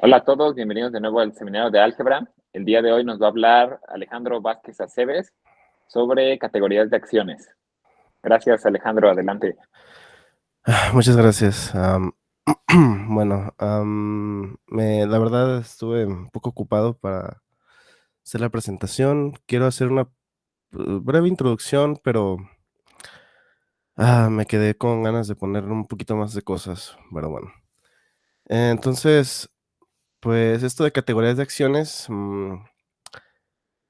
Hola a todos, bienvenidos de nuevo al seminario de álgebra. El día de hoy nos va a hablar Alejandro Vázquez Aceves sobre categorías de acciones. Gracias, Alejandro, adelante. Muchas gracias. Bueno, la verdad estuve un poco ocupado para hacer la presentación. Quiero hacer una breve introducción, pero me quedé con ganas de poner un poquito más de cosas, pero bueno. Entonces, pues esto de categorías de acciones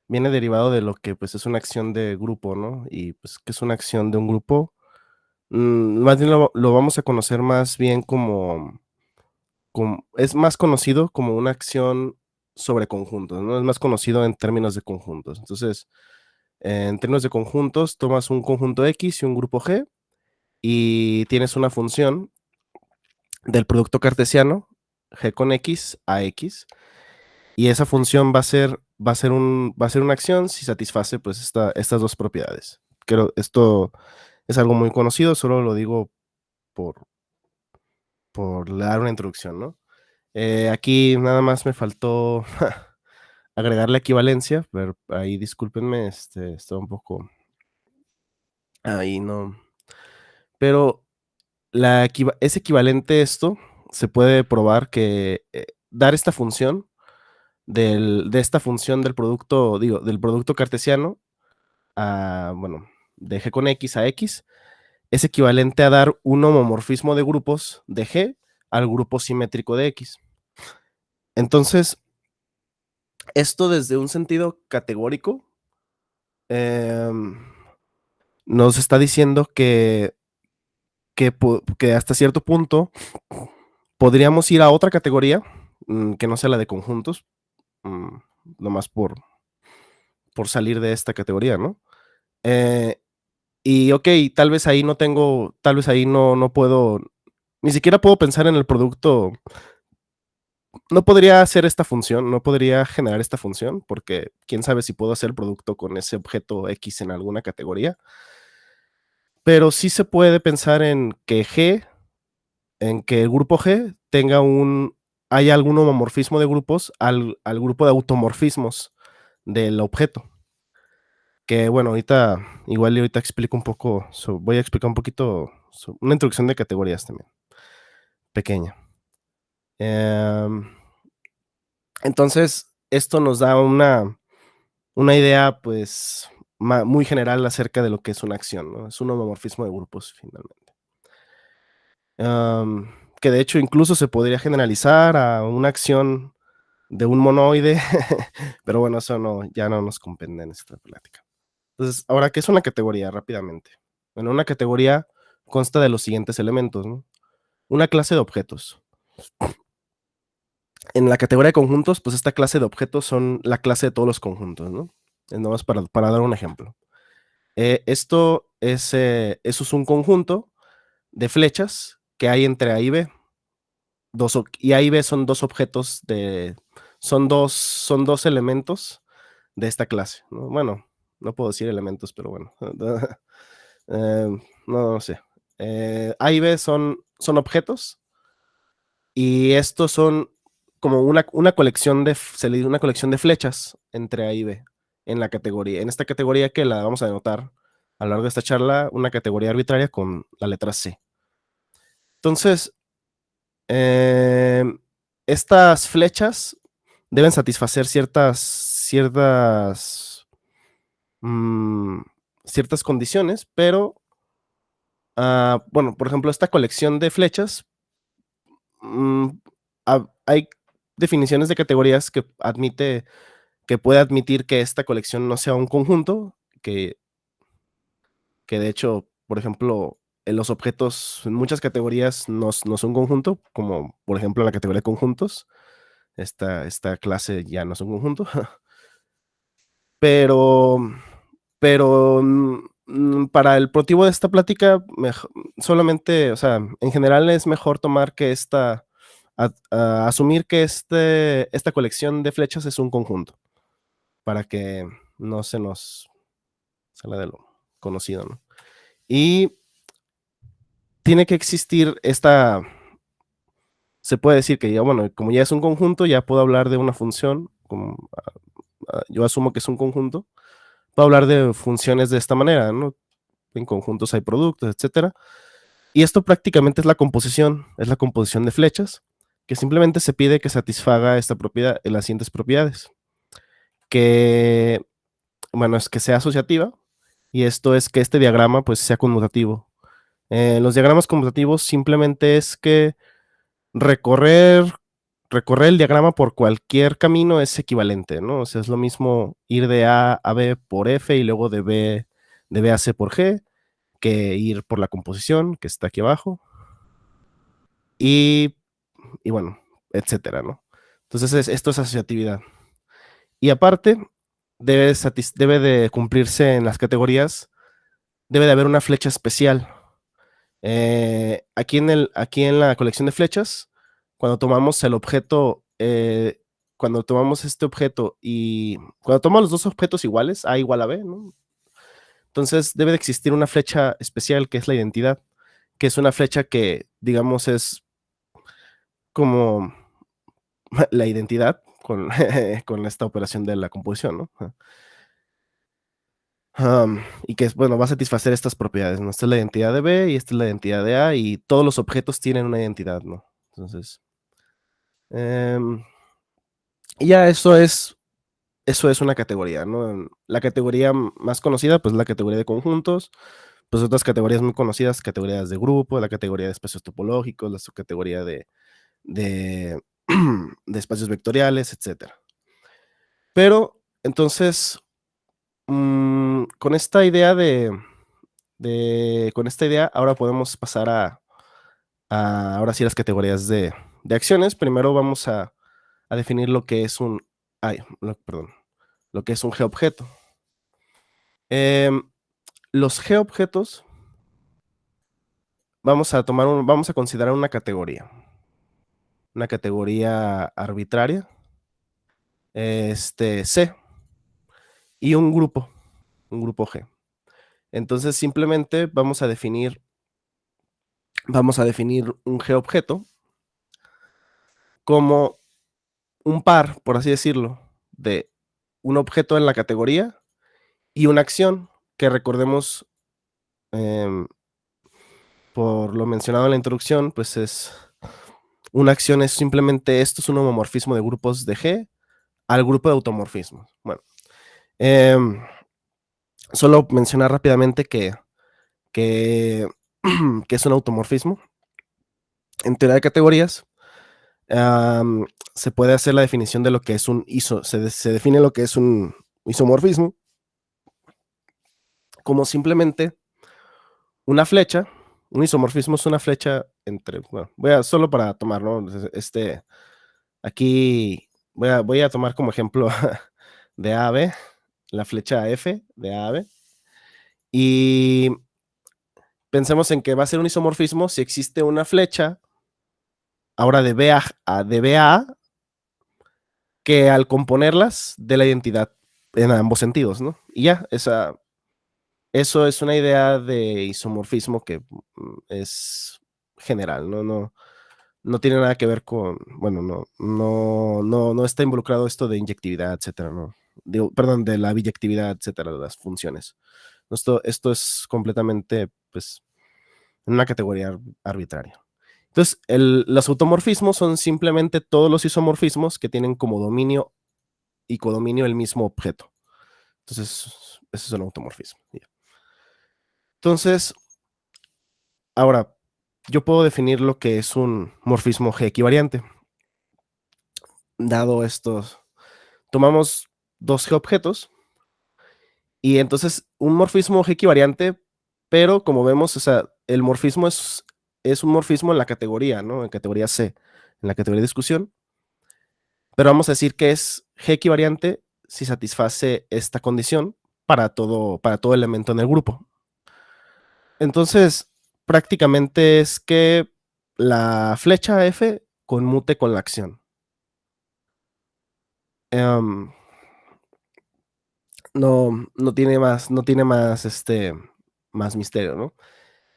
viene derivado de lo que pues es una acción de grupo, ¿no? Y pues, ¿qué es una acción de un grupo? Más bien lo vamos a conocer más bien es más conocido como una acción sobre conjuntos, ¿no? Es más conocido en términos de conjuntos. Entonces, en términos de conjuntos, tomas un conjunto X y un grupo G y tienes una función del producto cartesiano, G con X a X, y esa función va a ser una acción si satisface pues estas dos propiedades. Creo esto es algo muy conocido, solo lo digo por, por dar una introducción, ¿no? Aquí nada más me faltó agregar la equivalencia, pero ahí discúlpenme, está un poco ahí no. Pero es equivalente esto, se puede probar que, dar esta función de esta función del producto, digo, del producto cartesiano a, bueno, de G con X a X, es equivalente a dar un homomorfismo de grupos de G al grupo simétrico de X. Entonces, esto desde un sentido categórico, em, nos está diciendo que hasta cierto punto podríamos ir a otra categoría, que no sea la de conjuntos, mm, nomás por salir de esta categoría, ¿no? Eh, y okey, tal vez ahí no puedo, ni siquiera puedo pensar en el producto, no podría hacer esta función, no podría generar esta función, porque quién sabe si puedo hacer el producto con ese objeto X en alguna categoría, pero sí se puede pensar en que el grupo G haya algún homomorfismo de grupos al grupo de automorfismos del objeto. Que bueno, ahorita explico un poco, voy a explicar un poquito, una introducción de categorías también, pequeña. Em, entonces, esto nos da una idea, pues, muy general acerca de lo que es una acción, ¿no? Es un homomorfismo de grupos, finalmente. Am, que de hecho incluso se podría generalizar a una acción de un monoide, pero bueno, eso ya no nos compete en esta plática. Entonces, ahora, ¿qué es una categoría? Rápidamente. Bueno, una categoría consta de los siguientes elementos, ¿no? Una clase de objetos. En la categoría de conjuntos, pues esta clase de objetos son la clase de todos los conjuntos, ¿no? Nada más para dar un ejemplo. Eso es un conjunto de flechas que hay entre A y B. Y A y B son dos objetos son dos elementos de esta clase, ¿no? Bueno, no puedo decir elementos, pero bueno. No sé. A y B son objetos y estos son como una colección se le dice una colección de flechas entre A y B en la categoría. En esta categoría que la vamos a denotar a lo largo de esta charla, una categoría arbitraria con la letra C. Entonces, eh, estas flechas deben satisfacer mm, ciertas condiciones, pero, bueno, por ejemplo, esta colección de flechas, mm, hay definiciones de categorías que puede admitir que esta colección no sea un conjunto, que de hecho, por ejemplo, en los objetos, en muchas categorías no son un conjunto, como por ejemplo en la categoría de conjuntos, esta clase ya no es un conjunto, pero, para el motivo de esta plática, solamente, o sea, en general es mejor tomar que asumir que esta colección de flechas es un conjunto, para que no se nos salga de lo conocido, ¿no? Y tiene que existir se puede decir que ya, bueno, como ya es un conjunto, ya puedo hablar de una función, yo asumo que es un conjunto, puedo hablar de funciones de esta manera, ¿no? En conjuntos hay productos, etcétera. Y esto prácticamente es la composición de flechas, que simplemente se pide que satisfaga esta propiedad, las siguientes propiedades, que, bueno, es que sea asociativa, y esto es que este diagrama, pues, sea conmutativo. Los diagramas conmutativos simplemente es que recorrer recorrer el diagrama por cualquier camino es equivalente, ¿no? O sea, es lo mismo ir de A a B por F y luego de B a C por G, que ir por la composición, que está aquí abajo, y bueno, etcétera, ¿no? Entonces, esto es asociatividad. Y aparte, debe de cumplirse en las categorías, debe de haber una flecha especial. Aquí en la colección de flechas, cuando tomamos el objeto, cuando tomamos este objeto y cuando tomamos los dos objetos iguales, A igual a B, ¿no? Entonces debe de existir una flecha especial que es la identidad, que es una flecha que, digamos, es como la identidad con, con esta operación de la composición, ¿no? Y que, bueno, va a satisfacer estas propiedades, ¿no? Esta es la identidad de B y esta es la identidad de A y todos los objetos tienen una identidad, ¿no? Entonces, em, y ya eso es una categoría, ¿no? La categoría más conocida, pues la categoría de conjuntos, pues otras categorías muy conocidas, categorías de grupo, la categoría de espacios topológicos, la subcategoría de, de espacios vectoriales, etcétera. Pero entonces, con esta idea con esta idea, ahora podemos pasar ahora sí las categorías de acciones. Primero vamos a definir lo que es perdón, lo que es un G-objeto. Los G-objetos vamos a considerar una categoría arbitraria, C, y un grupo G. Entonces simplemente vamos a definir un G-objeto como un par, por así decirlo, de un objeto en la categoría y una acción que recordemos, por lo mencionado en la introducción, pues una acción es simplemente esto, es un homomorfismo de grupos de G al grupo de automorfismos. Bueno, solo mencionar rápidamente que, que es un automorfismo. En teoría de categorías, se puede hacer la definición de lo que es se define lo que es un isomorfismo como simplemente una flecha. Un isomorfismo es una flecha entre, bueno, solo para tomar, ¿no? Aquí voy a tomar como ejemplo de A a B, la flecha F de A a B, y pensemos en que va a ser un isomorfismo si existe una flecha, ahora de B a A, que al componerlas dé la identidad en ambos sentidos, ¿no? Y ya, eso es una idea de isomorfismo que es general, no tiene nada que ver con, bueno, no está involucrado esto de inyectividad, etcétera, ¿no? Perdón, de la biyectividad, etcétera, de las funciones. Esto es completamente, pues, en una categoría arbitraria. Entonces, los automorfismos son simplemente todos los isomorfismos que tienen como dominio y codominio el mismo objeto. Entonces, ese es un automorfismo. Entonces, ahora, yo puedo definir lo que es un morfismo G equivariante. Dado estos, tomamos dos G objetos y entonces un morfismo G equivariante, pero como vemos, o sea, el morfismo es un morfismo en la categoría, ¿no? En categoría C, en la categoría de discusión, pero vamos a decir que es G equivariante si satisface esta condición para todo elemento en el grupo. Entonces, prácticamente es que la flecha F conmute con la acción. No tiene más misterio, ¿no?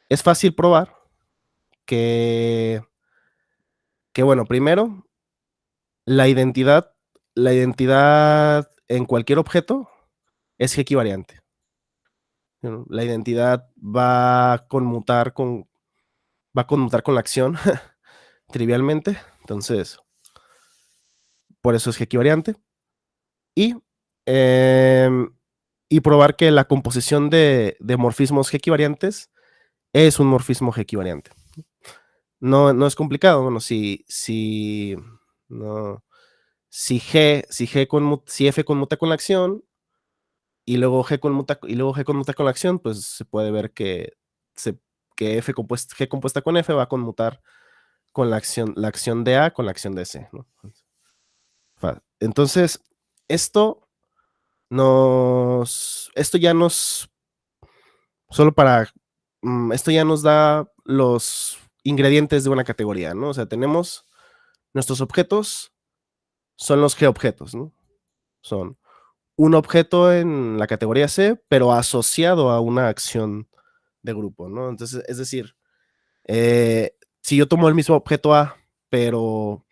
Es fácil probar que Que bueno, primero, la identidad en cualquier objeto es equivariante. La identidad va a conmutar con la acción trivialmente. Entonces, por eso es equivariante. Y, y probar que la composición de morfismos equivariantes es un morfismo equivariante. No es complicado. Bueno, no, si F conmuta con la acción y luego G conmuta con la acción, pues se puede ver que G compuesta con F va a conmutar con la acción de A con la acción de C, ¿no? Entonces, esto ya nos, solo para, esto ya nos da los ingredientes de una categoría, ¿no? O sea, tenemos nuestros objetos, son los G-objetos, ¿no? Son un objeto en la categoría C, pero asociado a una acción de grupo, ¿no? Entonces, es decir, si yo tomo el mismo objeto A, pero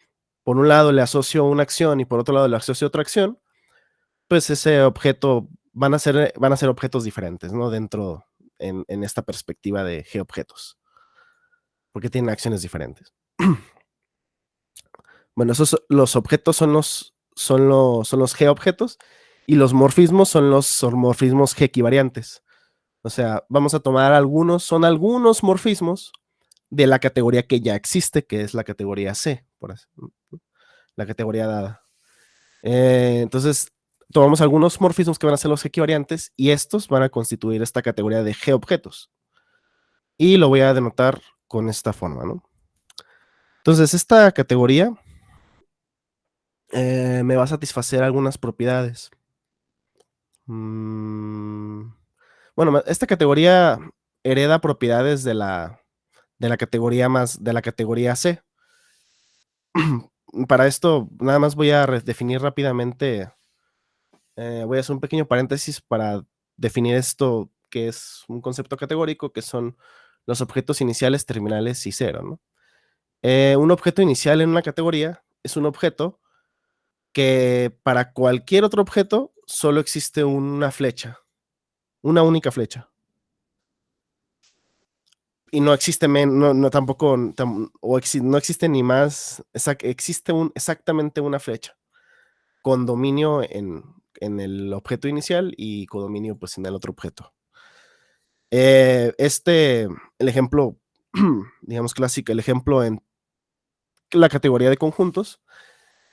por un lado le asocio una acción y por otro lado le asocio otra acción, pues ese objeto van a ser objetos diferentes, ¿no? Dentro, en esta perspectiva de G-objetos, porque tienen acciones diferentes. Bueno, los objetos son los G-objetos y los morfismos son los morfismos G-equivariantes. O sea, vamos a tomar algunos morfismos de la categoría que ya existe, que es la categoría C, por así, la categoría dada. Entonces, tomamos algunos morfismos que van a ser los equivariantes y estos van a constituir esta categoría de G-objetos. Y lo voy a denotar con esta forma, ¿no? Entonces, esta categoría me va a satisfacer algunas propiedades. Bueno, esta categoría hereda propiedades de la categoría C. Para esto, nada más voy a definir rápidamente, voy a hacer un pequeño paréntesis para definir esto, que es un concepto categórico, que son los objetos iniciales, terminales y cero, ¿no? Un objeto inicial en una categoría es un objeto que para cualquier otro objeto solo existe una flecha, una única flecha. Y no existe tampoco, no existe ni más, existe exactamente una flecha, con dominio en el objeto inicial y codominio pues en el otro objeto. El ejemplo, digamos clásico, el ejemplo en la categoría de conjuntos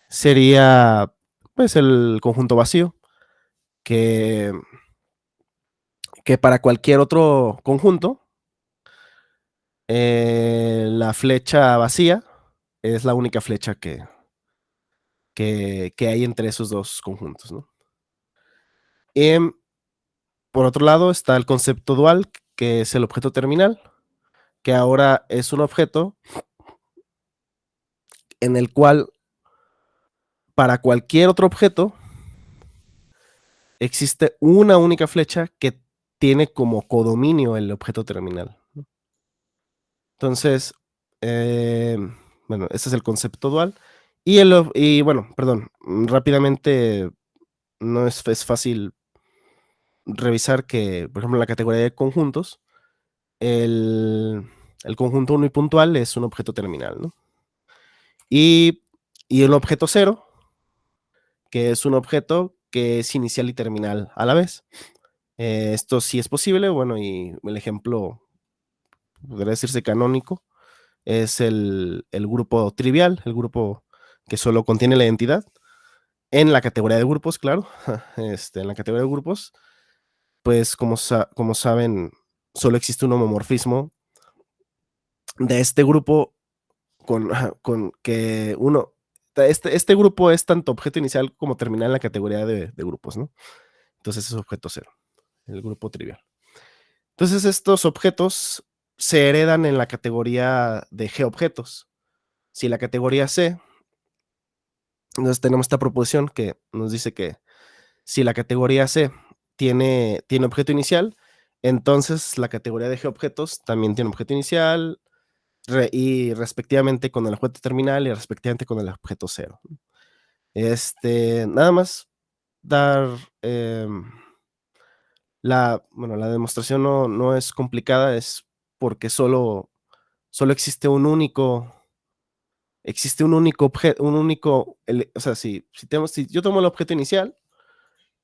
sería pues el conjunto vacío, que para cualquier otro conjunto, la flecha vacía es la única flecha que hay entre esos dos conjuntos, ¿no? Por otro lado está el concepto dual, que es el objeto terminal, que ahora es un objeto en el cual para cualquier otro objeto existe una única flecha que tiene como codominio el objeto terminal. Entonces, bueno, ese es el concepto dual. Y bueno, perdón, rápidamente no es fácil revisar que, por ejemplo, en la categoría de conjuntos, el conjunto unipuntual es un objeto terminal, ¿no? Y el objeto cero, que es un objeto que es inicial y terminal a la vez. Esto sí es posible, bueno, y el ejemplo, podría decirse canónico, es el grupo trivial, el grupo que solo contiene la identidad. En la categoría de grupos, claro, en la categoría de grupos, pues como saben, solo existe un homomorfismo de este grupo con que este grupo es tanto objeto inicial como terminal en la categoría de grupos, ¿no? Entonces es objeto cero, el grupo trivial. Entonces estos objetos se heredan en la categoría de G-objetos. Si la categoría C, entonces tenemos esta proposición que nos dice que si la categoría C tiene objeto inicial, entonces la categoría de G-objetos también tiene objeto inicial, y respectivamente con el objeto terminal y respectivamente con el objeto cero. Nada más dar la demostración no es complicada, es porque solo existe un único objeto, o sea, si yo tomo el objeto inicial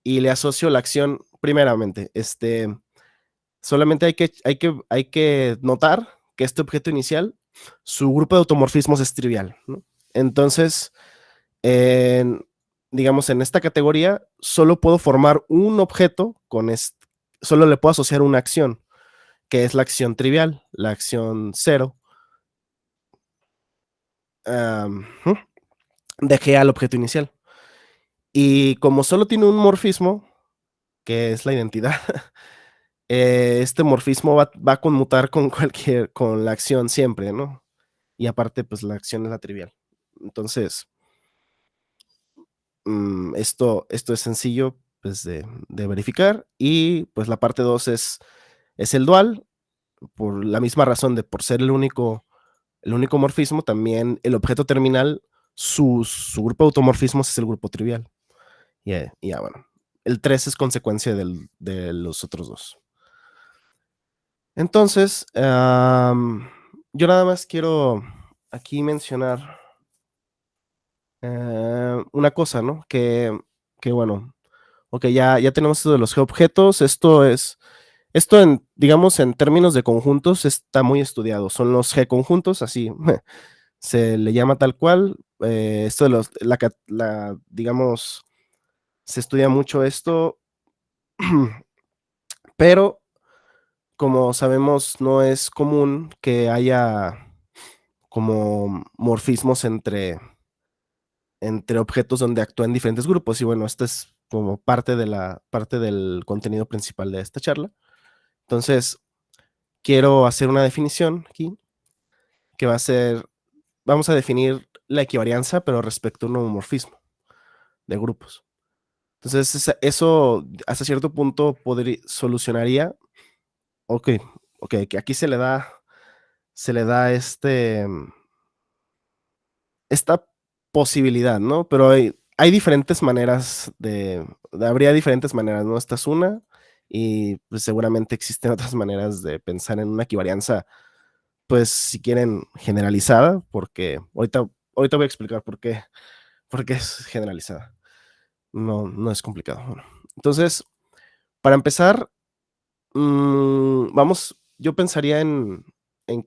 y le asocio la acción primeramente, solamente hay que notar que este objeto inicial, su grupo de automorfismos es trivial, ¿no? Entonces, digamos, en esta categoría, solo puedo formar un objeto solo le puedo asociar una acción, que es la acción trivial, la acción 0, de G al objeto inicial. Y como solo tiene un morfismo, que es la identidad, este morfismo va a conmutar con la acción siempre, ¿no? Y aparte, pues la acción es la trivial. Entonces, esto es sencillo pues, de verificar. Y pues la parte 2 es el dual, por la misma razón por ser el único morfismo, también el objeto terminal, su grupo de automorfismos es el grupo trivial. Y ya, bueno. El 3 es consecuencia de los otros dos. Entonces, yo nada más quiero aquí mencionar una cosa, ¿no? Que bueno, ok, ya tenemos esto de los geobjetos. Digamos, en términos de conjuntos, está muy estudiado. Son los G conjuntos, así se le llama tal cual. Esto de digamos, se estudia mucho esto, pero como sabemos, no es común que haya como morfismos entre objetos donde actúan diferentes grupos. Y bueno, esta es como parte del contenido principal de esta charla. Entonces, quiero hacer una definición aquí, que va a ser, vamos a definir la equivarianza, pero respecto a un homomorfismo de grupos. Entonces, eso hasta cierto punto solucionaría, ok, que aquí se le da esta posibilidad, ¿no? Pero hay diferentes maneras habría diferentes maneras, ¿no? Esta es una, y pues seguramente existen otras maneras de pensar en una equivarianza, pues si quieren generalizada, porque ahorita voy a explicar por qué es generalizada. No es complicado. Bueno, entonces, para empezar, yo pensaría en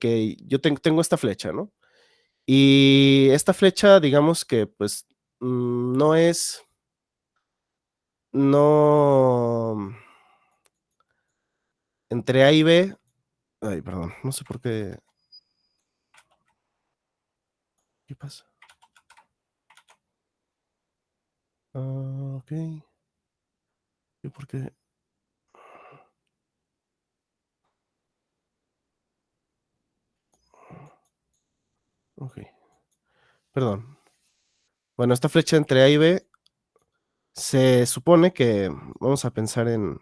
que yo tengo esta flecha, ¿no? Y esta flecha, digamos que pues no es, no, entre A y B, ay, perdón, no sé por qué, ¿qué pasa? Ok, ¿y por qué? Ok, perdón. Bueno, esta flecha entre A y B se supone que vamos a pensar en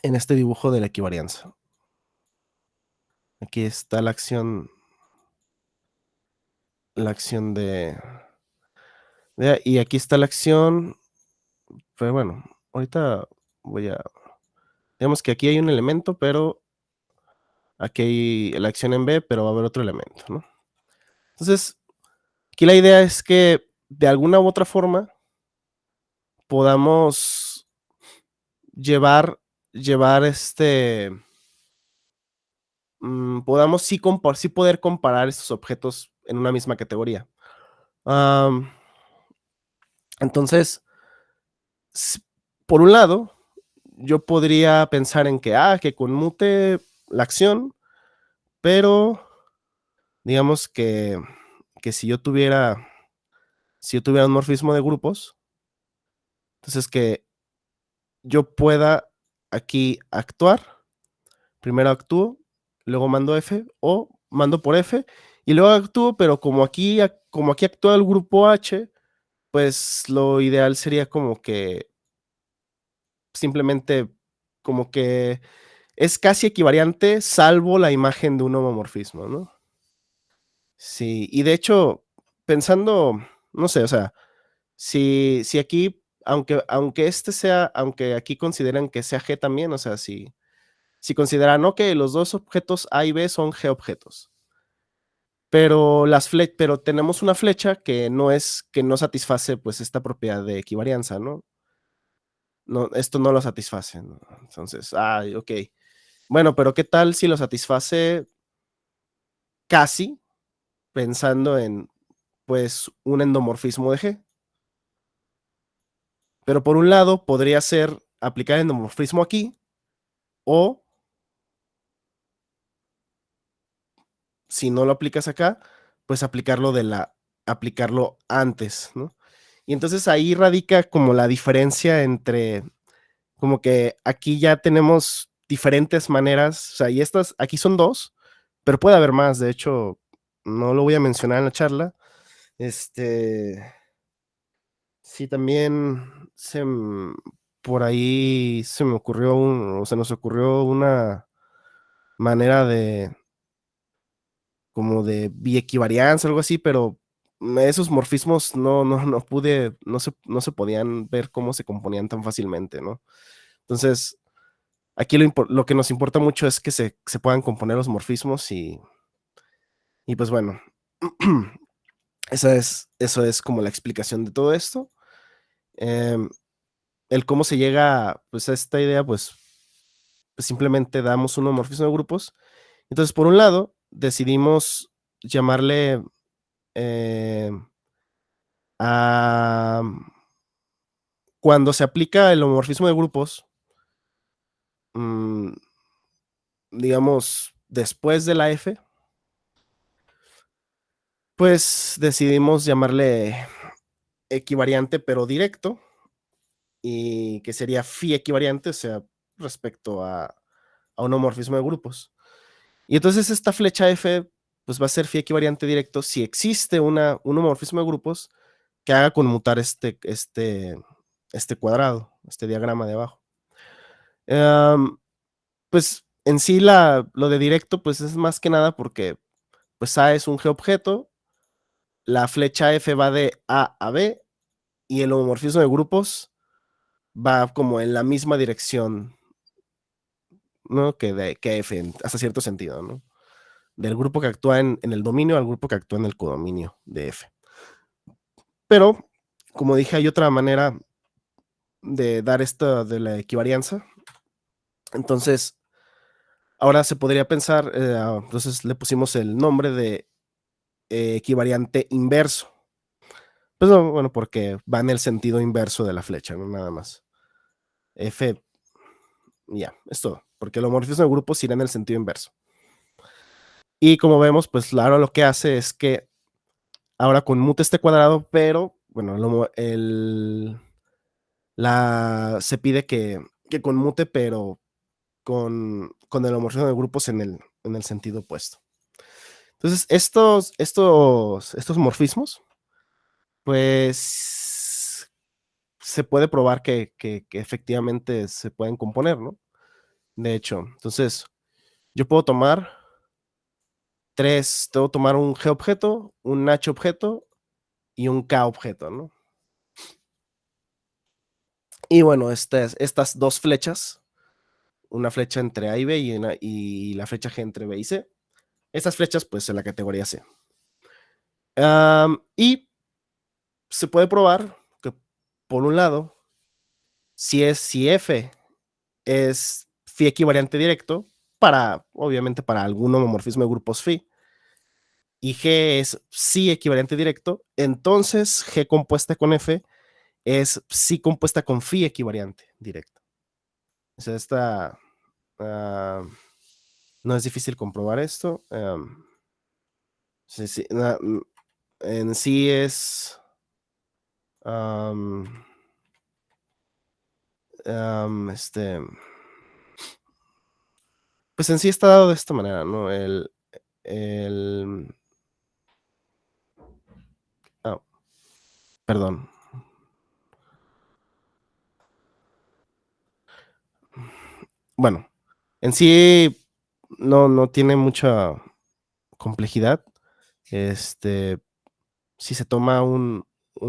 este dibujo de la equivarianza. Aquí está la acción y aquí está la acción, pero bueno, ahorita digamos que aquí hay un elemento, pero aquí hay la acción en B, pero va a haber otro elemento, ¿no? Entonces, aquí la idea es que de alguna u otra forma podamos llevar podamos sí poder comparar estos objetos en una misma categoría. Entonces, por un lado, yo podría pensar en que conmute la acción, pero digamos que si yo tuviera un morfismo de grupos, entonces que yo pueda aquí actuar, primero actúo, luego mando F, o mando por F, y luego actúo, pero como aquí actúa el grupo H, pues lo ideal sería como que simplemente como que es casi equivariante, salvo la imagen de un homomorfismo, ¿no? Sí, y de hecho, pensando, no sé, o sea, si aquí, aunque aquí consideran que sea G también, o sea, si consideran, ¿no?, que los 2 objetos A y B son G objetos, pero tenemos una flecha que no satisface, pues, esta propiedad de equivarianza, ¿no? No, esto no lo satisface, ¿no? Entonces, ay, okey. Bueno, pero, ¿qué tal si lo satisface casi, pensando en, pues, un endomorfismo de G? Pero por un lado, podría ser aplicar endomorfismo aquí, o si no lo aplicas acá, pues aplicarlo antes, ¿no? Y entonces ahí radica como la diferencia entre, como que aquí ya tenemos diferentes maneras, o sea, y estas aquí son 2, pero puede haber más, de hecho, no lo voy a mencionar en la charla. Sí, también por ahí se nos ocurrió una manera de como de biequivarianza, algo así, pero esos morfismos no se podían ver cómo se componían tan fácilmente, ¿no? Entonces, aquí lo que nos importa mucho es que se puedan componer los morfismos y pues bueno, eso es como la explicación de todo esto. Em, el cómo se llega, pues, a esta idea, pues simplemente damos un homorfismo de grupos. Entonces, por un lado, decidimos llamarle, em, a cuando se aplica el homomorfismo de grupos, mm, digamos, después de la F, pues decidimos llamarle equivariante, pero directo, y que sería phi equivariante, o sea, respecto a un homomorfismo de grupos. Y entonces esta flecha F, pues va a ser phi equivariante directo si existe un homomorfismo de grupos que haga conmutar este cuadrado, este diagrama de abajo. Em, pues en sí lo de directo, pues es más que nada porque pues A es un G objeto, la flecha F va de A a B y el homomorfismo de grupos va como en la misma dirección, ¿no? Que F, hasta cierto sentido, ¿no? Del grupo que actúa en el dominio al grupo que actúa en el codominio de F. Pero, como dije, hay otra manera de dar esto de la equivarianza. Entonces, ahora se podría pensar, entonces le pusimos el nombre de equivariante inverso. Pues no, bueno, porque va en el sentido inverso de la flecha, no nada más. F, ya, es todo. Porque el homomorfismo de grupos irá en el sentido inverso. Y como vemos, pues ahora lo que hace es que ahora conmuta este cuadrado, pero bueno, se pide que conmute, pero con el homomorfismo de grupos en el sentido opuesto. Entonces, estos morfismos, pues se puede probar que efectivamente se pueden componer, ¿no? De hecho, entonces, yo puedo tomar un G objeto, un H objeto y un K objeto, ¿no? Y bueno, estas dos flechas, una flecha entre A y B y la flecha G entre B y C, estas flechas, pues en la categoría C. Y se puede probar que, por un lado, si F es phi equivariante directo, obviamente para algún homomorfismo de grupos phi, y G es psi equivalente directo, entonces G compuesta con F es psi compuesta con phi equivariante directo. O sea, uh, no es difícil comprobar esto. Sí, sí, en sí es... Um, este, pues en sí está dado de esta manera, ¿no? El oh, perdón. bueno, en sí no tiene mucha complejidad. Si se toma un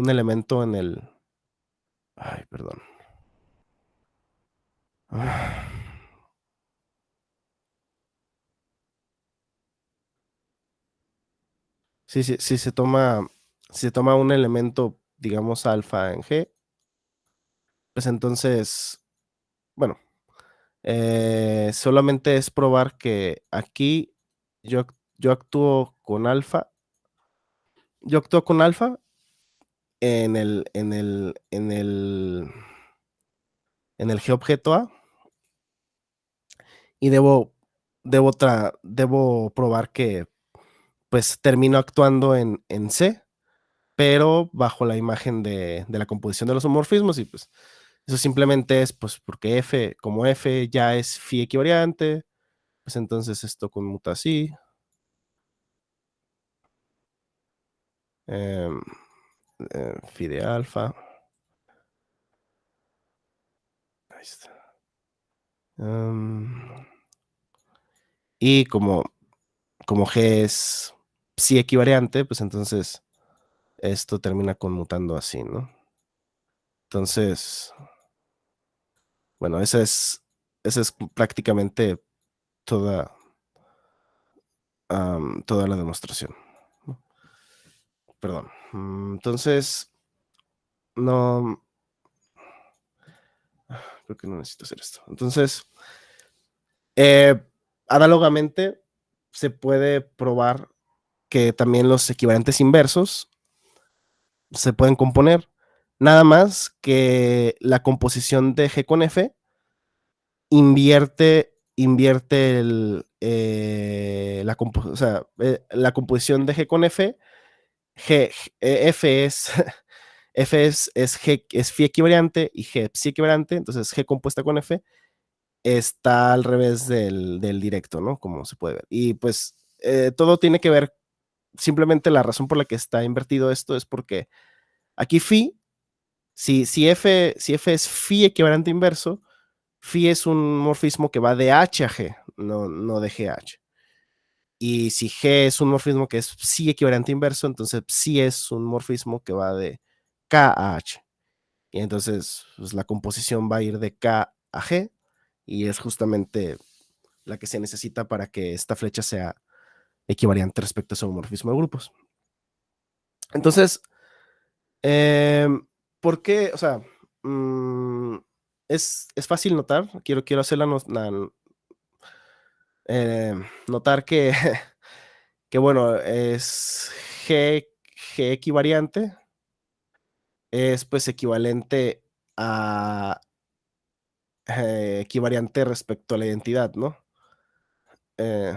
elemento en el... Ay, perdón. Ah, si se toma un elemento, digamos, alfa en G, pues entonces, bueno, solamente es probar que aquí yo, yo actúo con alfa, yo actúo con alfa en el G objeto A y debo probar que pues termino actuando en C, pero bajo la imagen de la composición de los homorfismos y pues eso simplemente es pues porque F, como F ya es phi equivariante, pues entonces esto conmuta así. em, Phi de alfa. Ahí está. Y como G es psi equivariante, pues entonces esto termina conmutando así, ¿no? Entonces, bueno, esa es prácticamente toda, toda la demostración, ¿no? Perdón. Entonces, no, creo que no necesito hacer esto. Entonces, eh, análogamente, se puede probar que también los equivalentes inversos se pueden componer. Nada más que la composición de G con F invierte o sea, la composición de G con F, F es, es G, es phi equivariante y G psi equivariante, entonces G compuesta con F está al revés del directo, ¿no? Como se puede ver. Y pues todo tiene que ver, simplemente la razón por la que está invertido esto es porque aquí phi, si F es phi equivalente inverso, phi es un morfismo que va de H a G, no de G a H. Y si G es un morfismo que es psi equivalente inverso, entonces psi es un morfismo que va de K a H. Y entonces pues, la composición va a ir de K a G y es justamente la que se necesita para que esta flecha sea equivalente respecto a su morfismo de grupos. Entonces, eh, ¿por qué? O sea, mmm, es fácil notar, quiero hacer notar que, que, bueno, es G equivariante, es pues equivalente a equivariante respecto a la identidad, ¿no? Eh,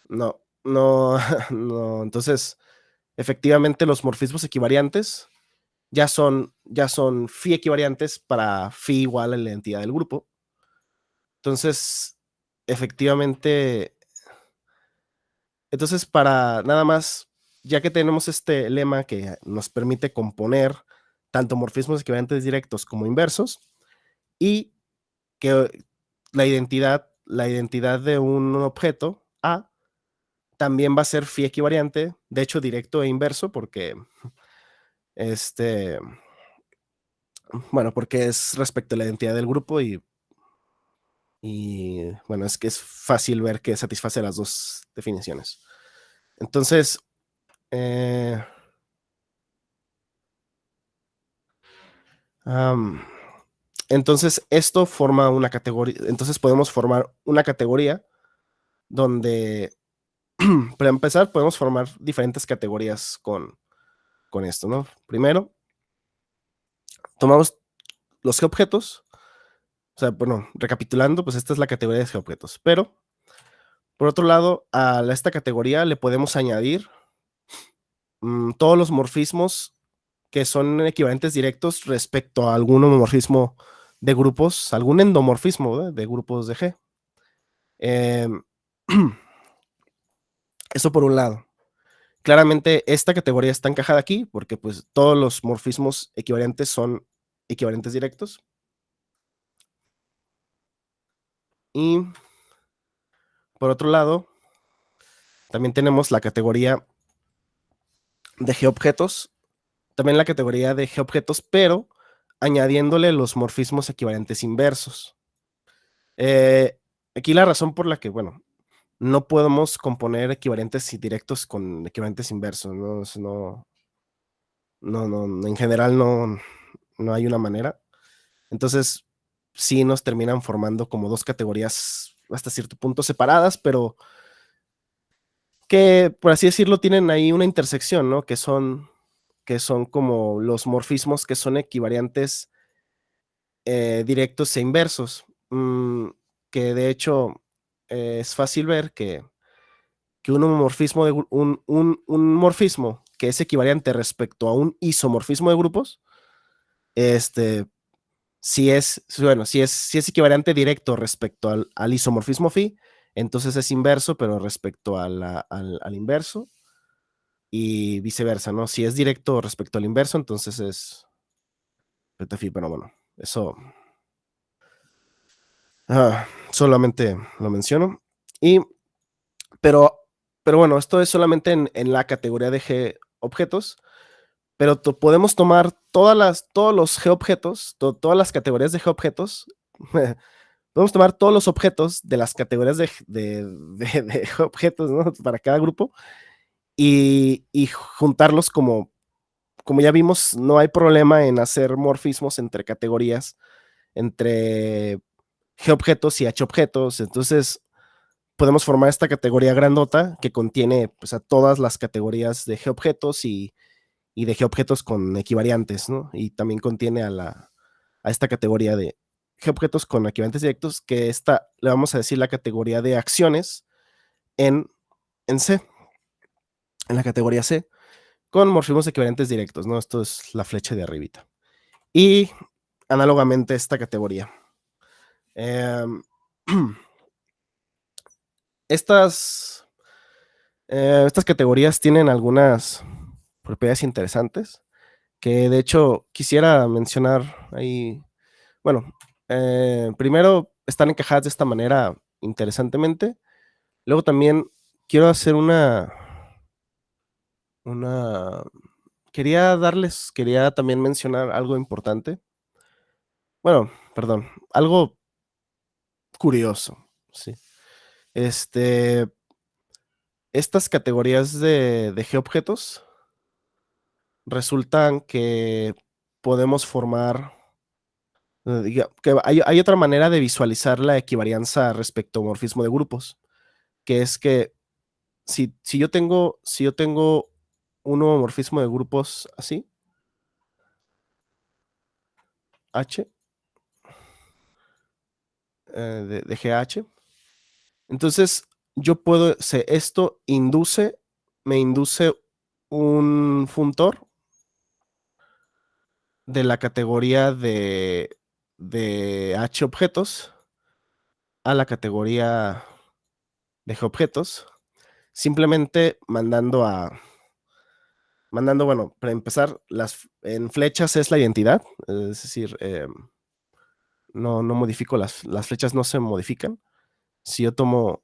no, no, entonces, efectivamente los morfismos equivariantes ya son phi equivariantes para phi igual a la identidad del grupo. Entonces, efectivamente, entonces para nada más, ya que tenemos este lema que nos permite componer tanto morfismos equivalentes directos como inversos y que la identidad de un objeto A también va a ser phi equivariante, de hecho directo e inverso porque este, bueno, porque es respecto a la identidad del grupo y bueno, es que es fácil ver que satisface las dos definiciones. Entonces, eh, entonces esto forma una categoría, entonces podemos formar una categoría donde, para empezar, podemos formar diferentes categorías con esto, ¿no? Primero, tomamos los objetos, o sea, bueno, recapitulando, pues esta es la categoría de objetos, pero por otro lado, a esta categoría le podemos añadir todos los morfismos que son equivalentes directos respecto a algún homomorfismo de grupos, algún endomorfismo de grupos de G. Eh, eso por un lado. Claramente esta categoría está encajada aquí porque pues todos los morfismos equivalentes son equivalentes directos. Y por otro lado, también tenemos la categoría de GeoObjetos, también la categoría de GeoObjetos, pero añadiéndole los morfismos equivalentes inversos. Aquí la razón por la que, bueno, no podemos componer equivalentes directos con equivalentes inversos, en general no hay una manera. Entonces, sí nos terminan formando como dos categorías hasta cierto punto separadas, pero que, por así decirlo, tienen ahí una intersección, ¿no? Que son como los morfismos que son equivariantes directos e inversos. Que de hecho es fácil ver que un homomorfismo un morfismo que es equivalente respecto a un isomorfismo de grupos, si es equivalente directo respecto al isomorfismo phi, entonces es inverso, pero respecto al inverso, y viceversa, ¿no? Si es directo respecto al inverso, entonces es beta phi, pero bueno, eso solamente lo menciono. Pero, pero bueno, esto es solamente en la categoría de G objetos, pero podemos tomar todos los G objetos, todas las categorías de G objetos, podemos tomar todos los objetos de las categorías de G objetos, ¿no? Para cada grupo y juntarlos como ya vimos, no hay problema en hacer morfismos entre categorías, entre G objetos y H objetos, entonces podemos formar esta categoría grandota que contiene pues, a todas las categorías de G-objetos y de G-objetos con equivariantes, ¿no? Y también contiene a esta categoría de G-objetos con equivariantes directos, que esta le vamos a decir la categoría de acciones en, en C, en la categoría C, con morfismos equivariantes directos, ¿no? Esto es la flecha de arribita. Y análogamente esta categoría. Eh, estas Estas categorías tienen algunas propiedades interesantes que de hecho quisiera mencionar ahí. Bueno, primero están encajadas de esta manera interesantemente. Luego también quiero hacer una, quería también mencionar algo importante. Bueno, perdón, algo curioso, sí. Estas categorías de geobjetos resultan que podemos formar, que hay otra manera de visualizar la equivarianza respecto a morfismo de grupos, que es que si yo tengo un homomorfismo de grupos así, H, de GH, entonces esto me induce un funtor de la categoría de H objetos a la categoría de G objetos, simplemente bueno, para empezar, en flechas es la identidad, es decir, no modifico las flechas, no se modifican. Si yo tomo,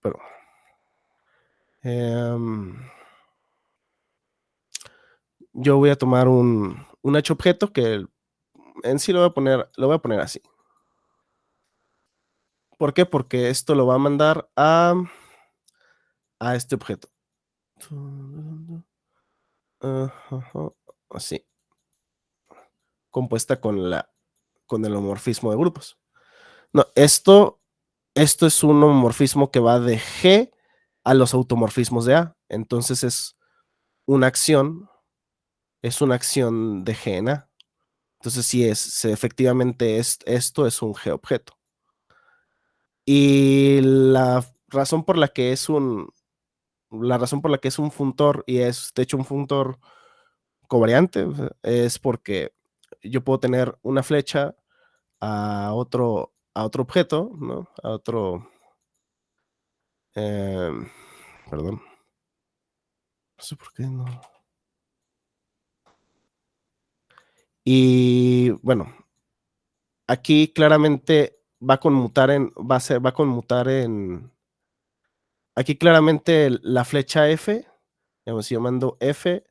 pero, em, yo voy a tomar un H objeto que en sí lo voy a poner así. ¿Por qué? Porque esto lo va a mandar a este objeto. Así, compuesta con el homomorfismo de grupos. No, esto es un homomorfismo que va de G a los automorfismos de A. Entonces una acción, es una acción de G en A. Entonces sí efectivamente esto es un G objeto. Y la razón por la que es un funtor y es de hecho un funtor covariante, o sea, es porque yo puedo tener una flecha a otro objeto, ¿no? Em, Perdón, no sé por qué no. Y bueno, aquí claramente va a conmutar en, aquí claramente la flecha F, digamos, si yo mando F,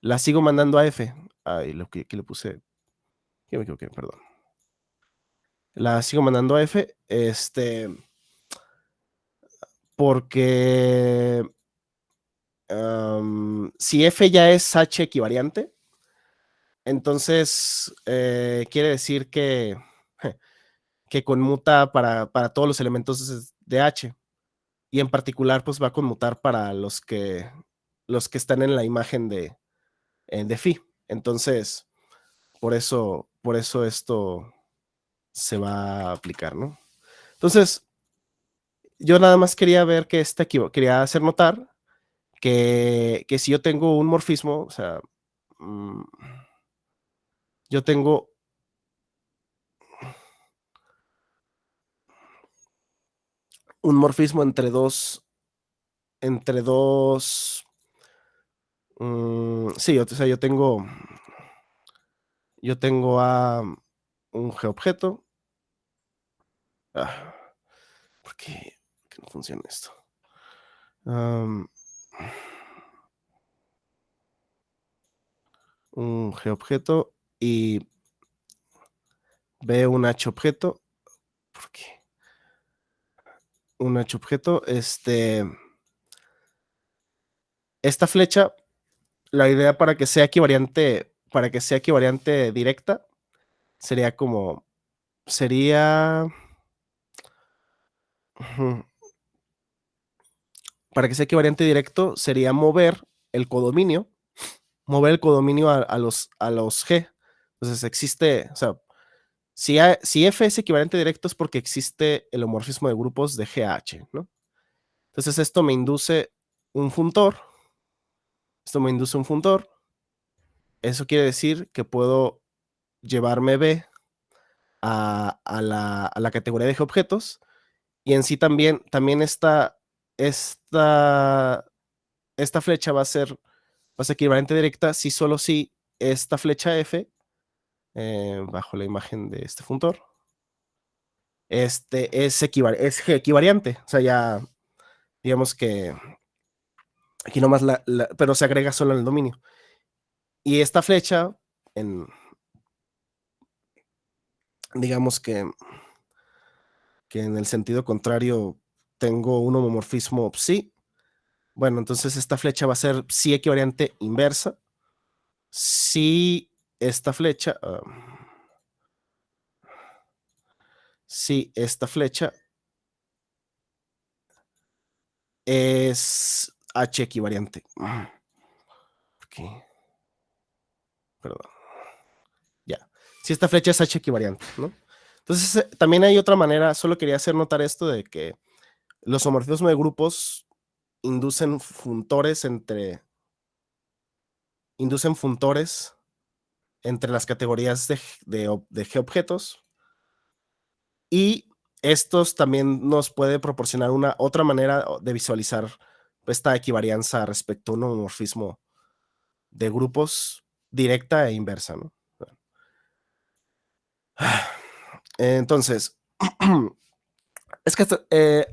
la sigo mandando a F. Ay, lo que le puse, que me equivoqué, perdón. La sigo mandando a F, porque si F ya es H equivariante, entonces quiere decir que conmuta para todos los elementos de H. Y en particular, pues va a conmutar para los que están en la imagen de phi. Entonces, por eso esto se va a aplicar, ¿no? Entonces, yo nada más quería ver que quería hacer notar que si yo tengo un morfismo, o sea, yo tengo un morfismo entre dos, sí, o sea, yo tengo a un G-objeto. ¿Por qué no funciona esto? Un G-objeto y B un H-objeto. ¿Por qué? Un H-objeto, esta flecha, la idea para que sea equivariante directa, sería para que sea equivariante directo, sería mover el codominio a los G. Entonces existe, o sea, si F es equivalente directo es porque existe el homorfismo de grupos de GH, ¿no? Entonces esto me induce un funtor. Eso quiere decir que puedo llevarme B a la categoría de G-objetos, y en sí también esta flecha va a ser equivalente directa si esta flecha F, bajo la imagen de este funtor, es G equivariante. O sea, ya digamos que aquí nomás pero se agrega solo en el dominio. Y esta flecha, digamos que en el sentido contrario tengo un homomorfismo psi. Bueno, entonces esta flecha va a ser psi equivariante inversa. Si esta flecha, es H equivariante. Okay. Perdón. Ya. Si esta flecha es H equivariante, ¿no? Entonces, también hay otra manera, solo quería hacer notar esto de que los homorfismos de grupos inducen funtores entre las categorías de G-objetos, y estos también nos puede proporcionar una otra manera de visualizar esta equivarianza respecto a un homomorfismo de grupos directa e inversa, ¿no? Entonces, es que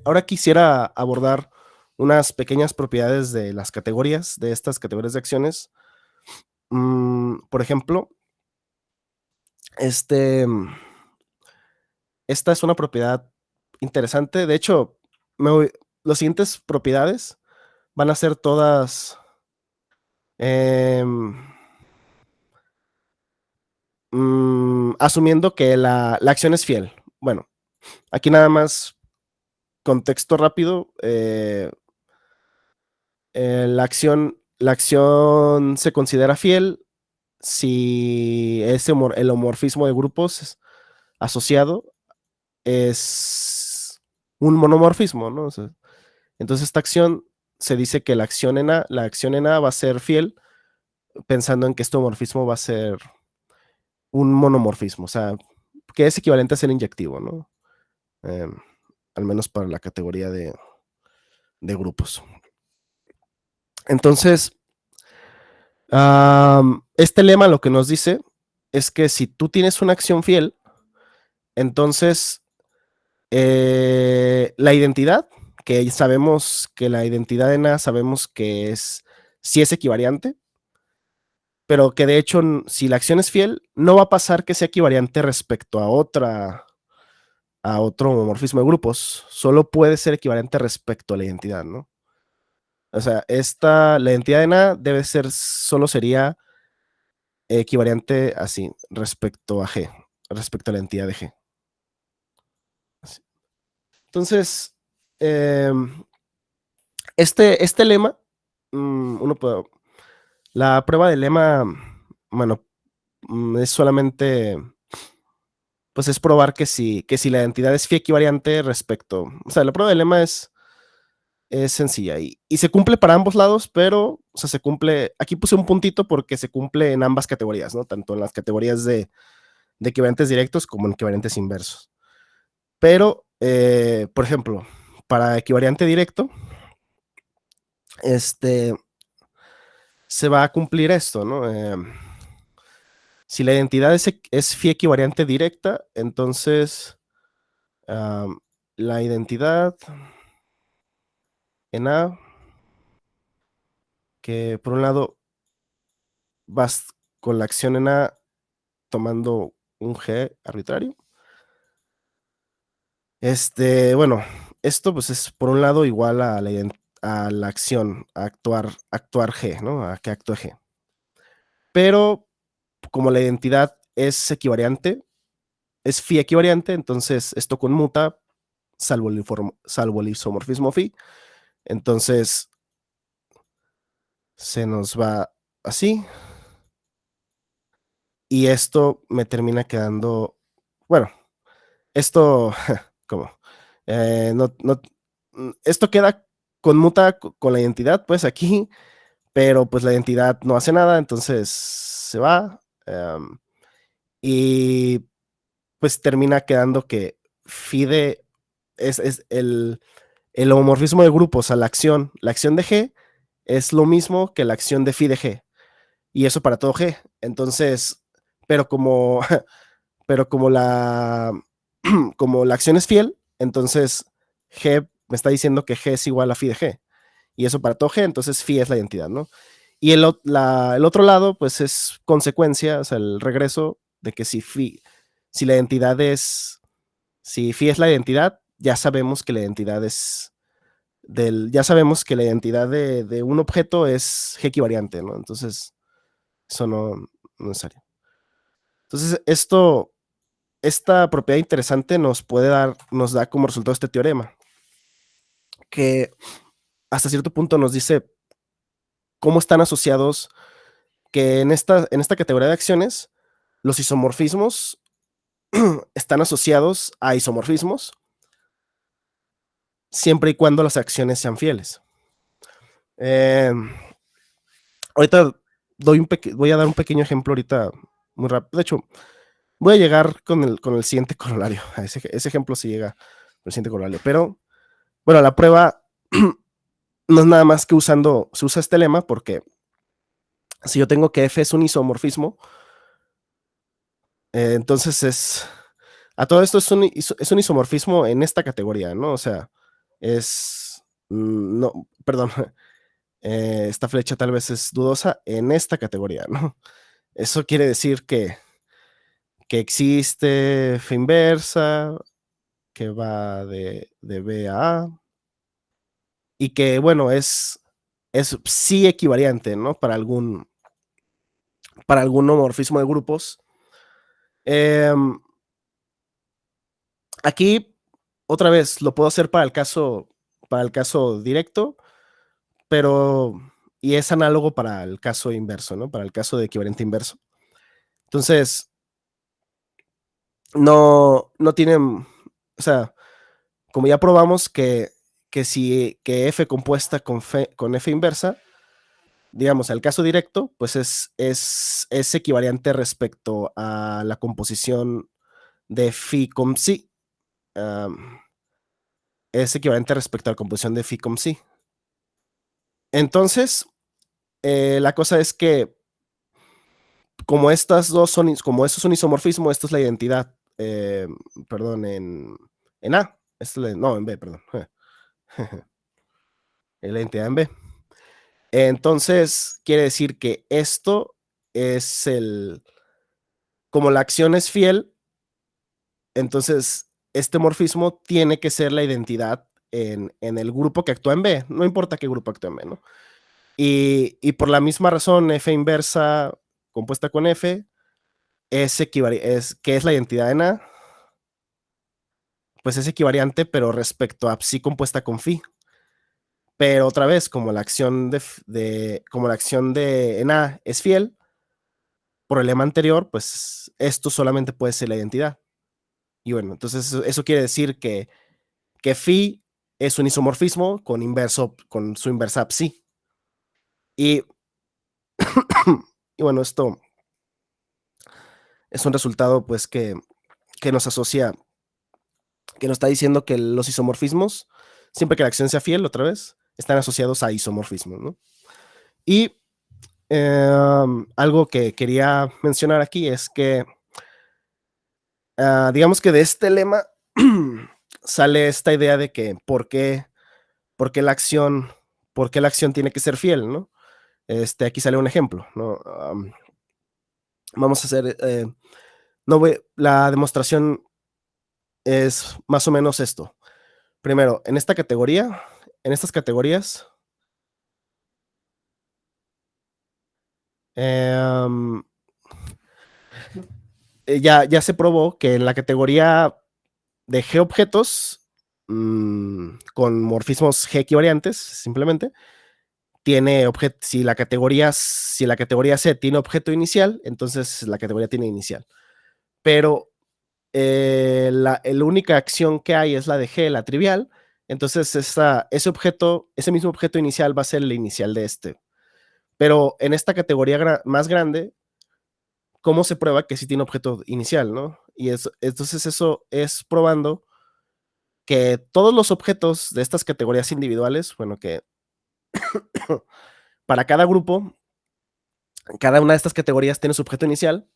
ahora quisiera abordar unas pequeñas propiedades de las categorías, de estas categorías de acciones. Por ejemplo, esta es una propiedad interesante. De hecho, las siguientes propiedades van a ser todas asumiendo que la acción es fiel. Bueno, aquí nada más contexto rápido. La acción se considera fiel si el homorfismo de grupos asociado es un monomorfismo, ¿no? O sea, entonces esta acción se dice que la acción en A va a ser fiel pensando en que este homorfismo va a ser un monomorfismo, o sea, que es equivalente a ser inyectivo, ¿no? Al menos para la categoría de grupos. Entonces, este lema lo que nos dice es que si tú tienes una acción fiel, entonces La identidad, que sabemos que la identidad en A sabemos que sí es equivariante, pero que de hecho, si la acción es fiel, no va a pasar que sea equivariante respecto a otro homomorfismo de grupos, solo puede ser equivalente respecto a la identidad, ¿no? O sea, la identidad de A solo sería equivalente así, respecto a G, respecto a la entidad de G. Así. Entonces, este lema, la prueba del lema, bueno, es solamente, pues es probar que si la identidad es phi equivariante respecto, o sea, la prueba del lema es sencilla y se cumple para ambos lados, pero, o sea, se cumple, aquí puse un puntito porque se cumple en ambas categorías, ¿no? Tanto en las categorías de equivalentes directos como en equivalentes inversos. Pero, por ejemplo, para equivalente directo, se va a cumplir esto, ¿no? Si la identidad es phi equivariante directa, entonces la identidad en A, que por un lado vas con la acción en A tomando un G arbitrario. Bueno, esto pues es por un lado igual a la acción, a actuar G, ¿no? A que actúe G. Pero como la identidad es equivariante, es phi equivariante, entonces esto conmuta salvo el isomorfismo phi. Entonces se nos va así. Y esto me termina quedando, bueno, esto, ¿cómo? Esto queda conmuta con la identidad, pues aquí, pero pues la identidad no hace nada, entonces se va. Y pues termina quedando que FIDE es el homomorfismo de grupos a la acción de G es lo mismo que la acción de phi de G. Y eso para todo G. Entonces, pero como, pero como como la acción es fiel, entonces G me está diciendo que G es igual a phi de G. Y eso para todo G, entonces phi es la identidad, ¿no? Y el otro lado, pues es consecuencia, o sea, el regreso de que si la identidad si phi es la identidad, ya sabemos que la identidad ya sabemos que la identidad de un objeto es G equivariante, ¿no? Entonces, eso no es necesario. Entonces, esta propiedad interesante nos da como resultado este teorema, que hasta cierto punto nos dice cómo están asociados, que en esta categoría de acciones, los isomorfismos están asociados a isomorfismos siempre y cuando las acciones sean fieles. Ahorita voy a dar un pequeño ejemplo ahorita, muy rápido. De hecho, voy a llegar con el siguiente corolario. Ese ejemplo sí llega con el siguiente corolario. Pero, bueno, la prueba no es nada más que se usa este lema porque si yo tengo que F es un isomorfismo, entonces a todo esto es un isomorfismo en esta categoría, ¿no? O sea, no, perdón, esta flecha tal vez es dudosa en esta categoría, ¿no? Eso quiere decir que existe F inversa, que va de B a A, y que, bueno, es sí equivariante, ¿no? Para algún homomorfismo de grupos. Aquí, otra vez, lo puedo hacer para el caso directo, pero, y es análogo para el caso inverso, ¿no? Para el caso de equivalente inverso. Entonces, no tienen, o sea, como ya probamos que F compuesta con F inversa, digamos, al caso directo, pues es equivalente respecto a la composición de phi con psi. Es equivalente respecto a la composición de phi con psi. Entonces, la cosa es que como estas dos son, como esto es un isomorfismo, esto es la identidad, perdón, en A. No, en B, perdón. La identidad en B. Entonces, quiere decir que esto es como la acción es fiel, entonces este morfismo tiene que ser la identidad en el grupo que actúa en B, no importa qué grupo actúa en B, ¿no? Y por la misma razón, F inversa compuesta con F que es la identidad en A, pues es equivariante, pero respecto a psi compuesta con phi. Pero otra vez, como la acción como la acción de en A es fiel, por el lema anterior, pues esto solamente puede ser la identidad. Y bueno, entonces eso quiere decir que phi es un isomorfismo con su inversa psi. Y, y bueno, esto es un resultado pues que nos asocia, que nos está diciendo que los isomorfismos, siempre que la acción sea fiel, otra vez, están asociados a isomorfismos, ¿no? Y algo que quería mencionar aquí es que, digamos que de este lema sale esta idea de que por qué la acción tiene que ser fiel, ¿no? Aquí sale un ejemplo, ¿no? Vamos a hacer, la demostración es más o menos esto. Primero, en estas categorías, ya se probó que en la categoría de G objetos, con morfismos G equivariantes, simplemente, si la categoría C tiene objeto inicial, entonces la categoría tiene inicial. Pero la única acción que hay es la de G, la trivial, entonces ese mismo objeto inicial va a ser el inicial de este. Pero en esta categoría más grande, ¿cómo se prueba que sí tiene objeto inicial, no? Y entonces eso es probando que todos los objetos de estas categorías individuales, bueno, que para cada grupo, cada una de estas categorías tiene su objeto inicial,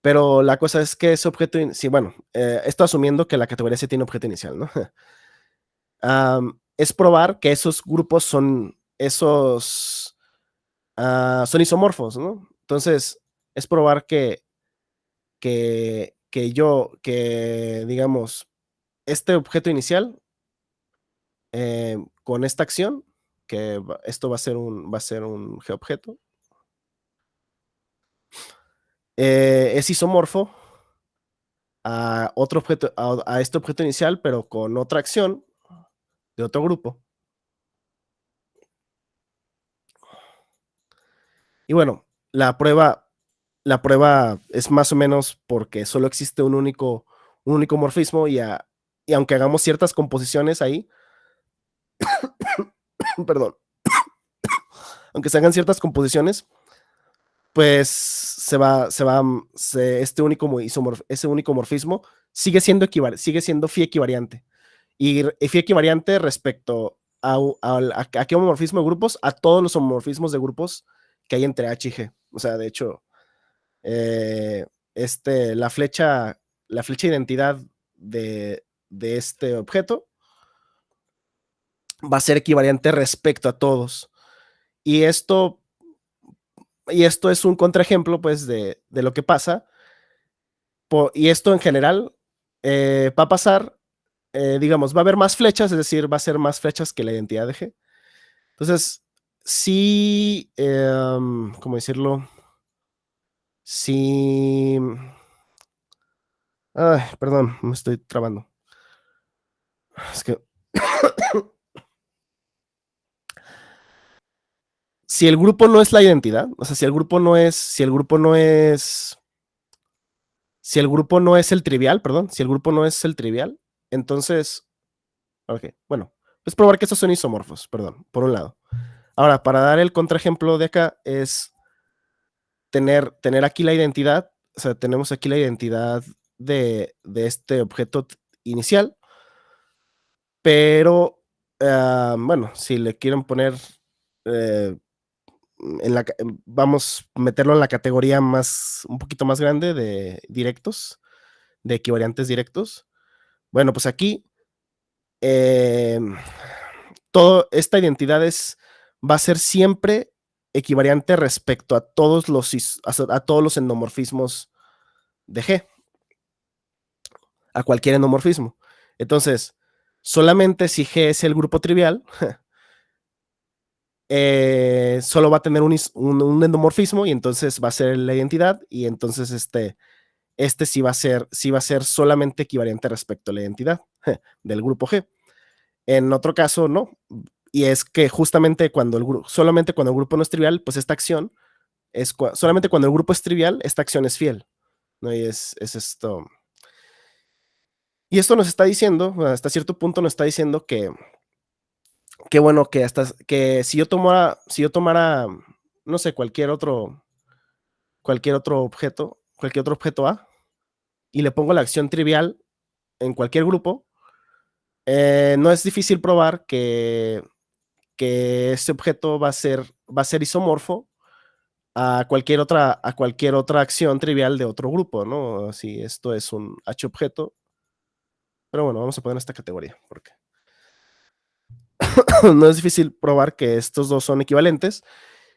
pero la cosa es que ese objeto, sí, bueno, esto asumiendo que la categoría sí tiene objeto inicial, ¿no? Es probar que esos grupos son isomorfos, ¿no? Entonces, es probar digamos, este objeto inicial, con esta acción, esto va a ser un G objeto, es isomorfo a otro objeto, a este objeto inicial, pero con otra acción de otro grupo. Y bueno, la prueba es más o menos porque solo existe un único morfismo y aunque hagamos ciertas composiciones ahí, perdón, aunque se hagan ciertas composiciones, pues ese único morfismo sigue siendo phi equivariante. Y phi equivariante respecto a qué homomorfismo de grupos, a todos los homomorfismos de grupos que hay entre H y G. O sea, de hecho, la flecha identidad de este objeto va a ser equivalente respecto a todos. Y esto es un contraejemplo, pues, de lo que pasa. Y esto en general va a pasar, digamos, va a haber más flechas, es decir, va a ser más flechas que la identidad de G. Entonces, sí, ¿cómo decirlo? Sí. Ay, perdón, me estoy trabando. Es que si el grupo no es la identidad, o sea, si el grupo no es el trivial, perdón, si el grupo no es el trivial, entonces, ok, bueno, es probar que estos son isomorfos, perdón, por un lado. Ahora, para dar el contraejemplo de acá es tener aquí la identidad, o sea, tenemos aquí la identidad de este objeto inicial, pero, bueno, si le quieren poner, vamos a meterlo en la categoría un poquito más grande de directos, de equivariantes directos. Bueno, pues aquí toda esta identidad va a ser siempre equivariante respecto a todos los endomorfismos de G, a cualquier endomorfismo. Entonces, solamente si G es el grupo trivial, solo va a tener un endomorfismo y entonces va a ser la identidad y entonces este sí va a ser solamente equivariante respecto a la identidad del grupo G. En otro caso, no. Y es que justamente solamente cuando el grupo no es trivial, pues esta acción solamente cuando el grupo es trivial, esta acción es fiel, ¿no? Y es esto. Y esto nos está diciendo, hasta cierto punto nos está diciendo que bueno, que si yo tomara, no sé, cualquier otro objeto A, y le pongo la acción trivial en cualquier grupo, no es difícil probar que este objeto va a ser isomorfo a cualquier otra acción trivial de otro grupo, ¿no? Si esto es un H objeto, pero bueno, vamos a poner esta categoría, porque no es difícil probar que estos dos son equivalentes.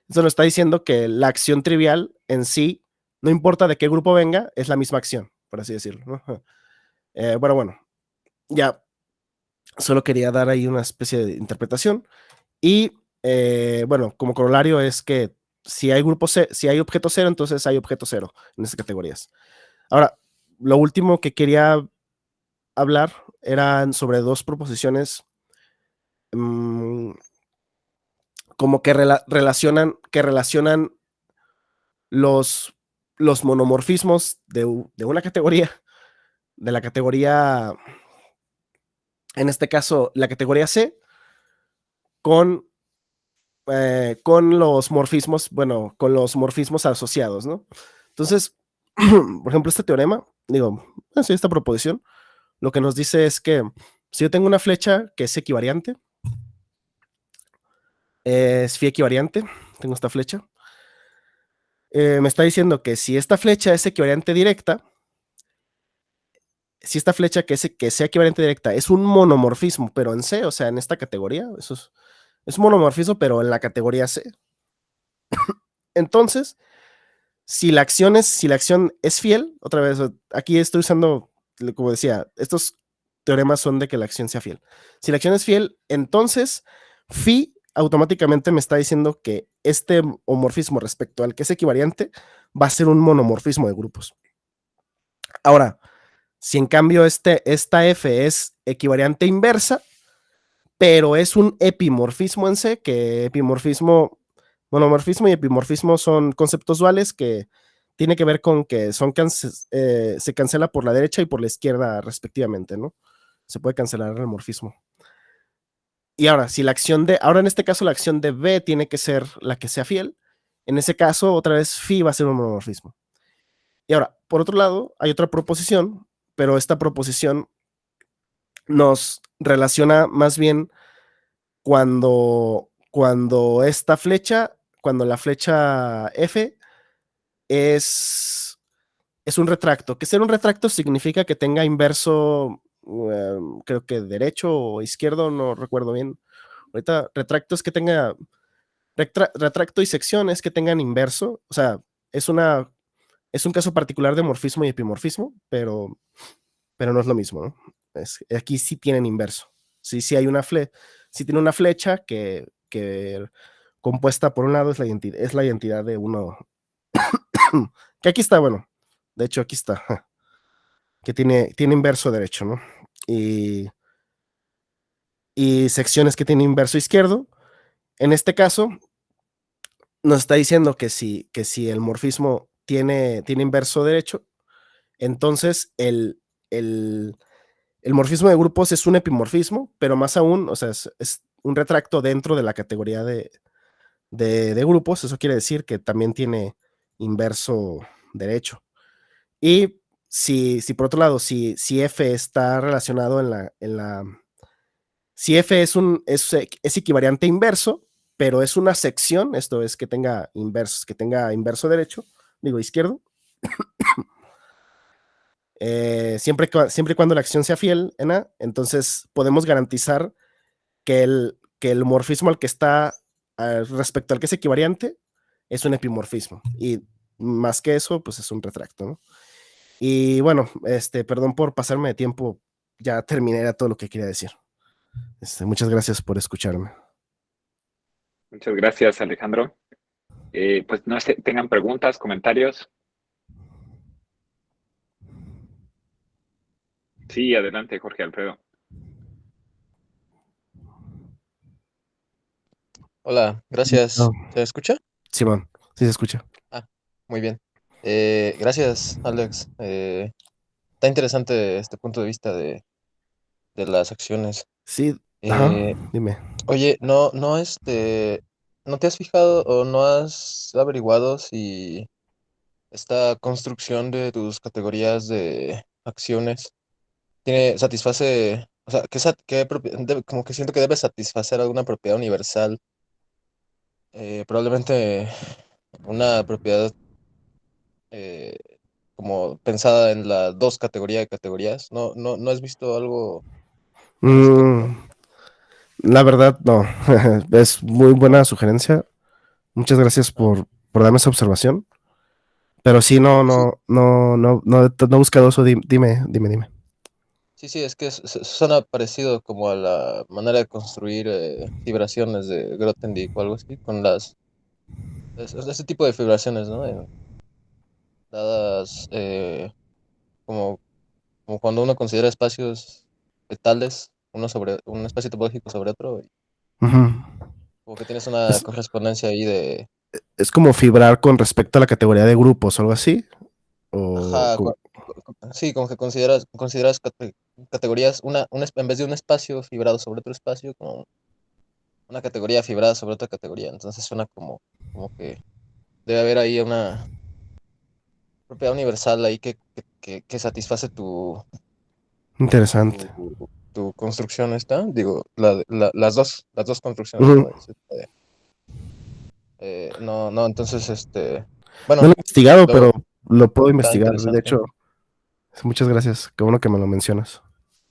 Eso nos está diciendo que la acción trivial en sí, no importa de qué grupo venga, es la misma acción, por así decirlo, ¿no? Bueno, ya solo quería dar ahí una especie de interpretación. Y bueno, como corolario es que si hay objeto cero, entonces hay objeto cero en estas categorías. Ahora, lo último que quería hablar eran sobre dos proposiciones como que relacionan los monomorfismos de una categoría, de la categoría, en este caso, la categoría C, con los morfismos, bueno, con los morfismos asociados, ¿no? Entonces, por ejemplo, este teorema, esta proposición, lo que nos dice es que si yo tengo una flecha que es equivariante, es phi equivariante, tengo esta flecha, me está diciendo que si esta flecha es equivariante directa, si esta flecha que sea equivalente directa es un monomorfismo, pero en C, o sea, en esta categoría, eso es un monomorfismo, pero en la categoría C. Entonces, si la acción es fiel, otra vez, aquí estoy usando, como decía, estos teoremas son de que la acción sea fiel. Si la acción es fiel, entonces phi automáticamente me está diciendo que este homorfismo respecto al que es equivariante va a ser un monomorfismo de grupos. Ahora, si en cambio esta F es equivariante inversa, pero es un epimorfismo en C, que monomorfismo y epimorfismo son conceptos duales que tiene que ver con que se cancela por la derecha y por la izquierda respectivamente, ¿no? Se puede cancelar el morfismo. Y ahora, ahora en este caso la acción de B tiene que ser la que sea fiel, en ese caso otra vez phi va a ser un monomorfismo. Y ahora, por otro lado, hay otra proposición, pero esta proposición nos relaciona más bien cuando la flecha F es un retracto. Que ser un retracto significa que tenga inverso, creo que derecho o izquierdo, no recuerdo bien. Ahorita retracto es que tenga, retracto y sección es que tengan inverso. O sea, es un caso particular de morfismo y epimorfismo, pero no es lo mismo, ¿no? Aquí sí tienen inverso. Sí hay sí tiene una flecha que compuesta por un lado es la identidad de uno. Que aquí está, bueno, de hecho aquí está, que tiene inverso derecho, ¿no? Y secciones que tiene inverso izquierdo. En este caso, nos está diciendo que si el morfismo tiene inverso derecho, entonces el morfismo de grupos es un epimorfismo, pero más aún, o sea, es un retracto dentro de la categoría de grupos. Eso quiere decir que también tiene inverso derecho. Y si por otro lado, si F está relacionado si F es equivariante inverso, pero es una sección, esto es que tenga inverso derecho, digo izquierdo, siempre y cuando la acción sea fiel, ¿no? Entonces podemos garantizar que el morfismo al que está respecto al que es equivariante es un epimorfismo. Y más que eso, pues es un retracto, ¿no? Y bueno, perdón por pasarme de tiempo, ya terminé era todo lo que quería decir. Muchas gracias por escucharme. Muchas gracias, Alejandro. Pues no sé, tengan preguntas, comentarios. Sí, adelante, Jorge Alfredo. Hola, gracias. No. ¿Se escucha? Simón, sí se escucha. Ah, muy bien. Gracias, Alex. Está interesante este punto de vista de las acciones. Sí, ajá, Eh, dime. Oye, ¿no te has fijado o no has averiguado si esta construcción de tus categorías de acciones satisface, o sea, como que siento que debe satisfacer alguna propiedad universal, probablemente una propiedad eh, como pensada en las dos categorías de categorías. ¿No has visto algo al respecto? Mm, la verdad, no. Es muy buena sugerencia. Muchas gracias Ah, por darme esa observación. Pero sí, sí, no he buscado eso. Dime. sí, es que suena parecido como a la manera de construir fibraciones de Grothendieck o algo así, con ese tipo de fibraciones, ¿no? Dadas como, como cuando uno considera espacios tales, un espacio topológico sobre otro, y Ujú. como que tienes una Es, correspondencia ahí de. es como fibrar con respecto a la categoría de grupos o algo así. O Ajá, como- sí, como que consideras categorías, en vez de un espacio fibrado sobre otro espacio, como una categoría fibrada sobre otra categoría. Entonces suena como que debe haber ahí una propiedad universal ahí que satisface Interesante. tu construcción esta. Digo, las dos construcciones, Ujú. ¿no? No, entonces, No lo bueno, he investigado, pero luego lo puedo está investigar. De interesante. hecho, muchas gracias. Qué bueno que me lo mencionas.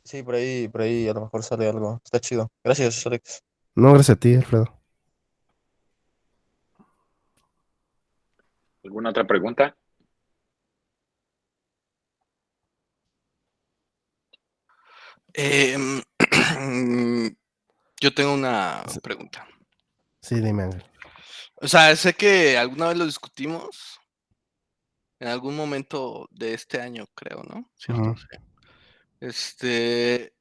Sí, por ahí a lo mejor sale algo. Está chido. Gracias, Alex. No, gracias a ti, Alfredo. ¿Alguna otra pregunta? Em, yo tengo una Sí, pregunta. sí, dime, Ángel. O sea, sé que alguna vez lo discutimos en algún momento de este año, creo, ¿no? ¿Cierto? Ujú, Sí. Este,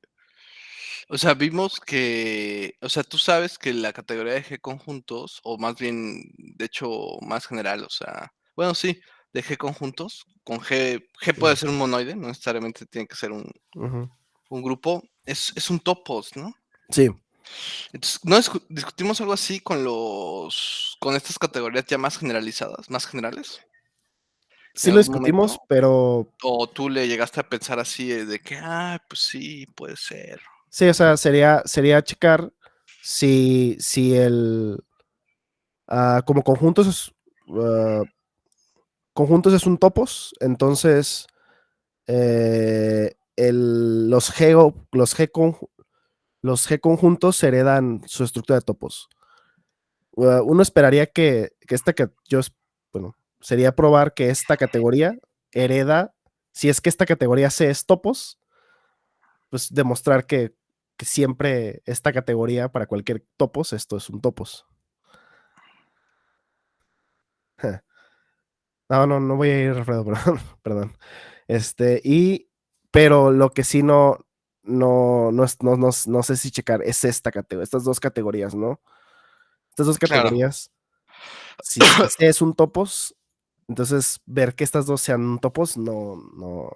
o sea, vimos que, o sea, tú sabes que la categoría de G conjuntos, o más bien, de hecho, más general, o sea, bueno, sí, de G conjuntos, con G puede ser un monoide, no necesariamente tiene que ser ujú. un grupo, es un topos, ¿no? Sí, Entonces, ¿no discutimos algo así con estas categorías ya más generalizadas, más generales, en sí lo algún discutimos, momento? pero ¿O tú le llegaste a pensar así de que, pues sí, puede ser? sí, o sea, sería checar si como ah, conjuntos es un topos, entonces los G conjuntos heredan su estructura de topos. Uno esperaría bueno, sería probar que esta categoría hereda, si es que esta categoría C es topos, pues demostrar que siempre esta categoría para cualquier topos, esto es un topos. No voy a ir, Alfredo, perdón, perdón. Pero lo que sí no sé si checar es esta categoría, estas dos categorías, ¿no? Estas dos Claro. categorías, si este es un topos, entonces ver que estas dos sean un topos, no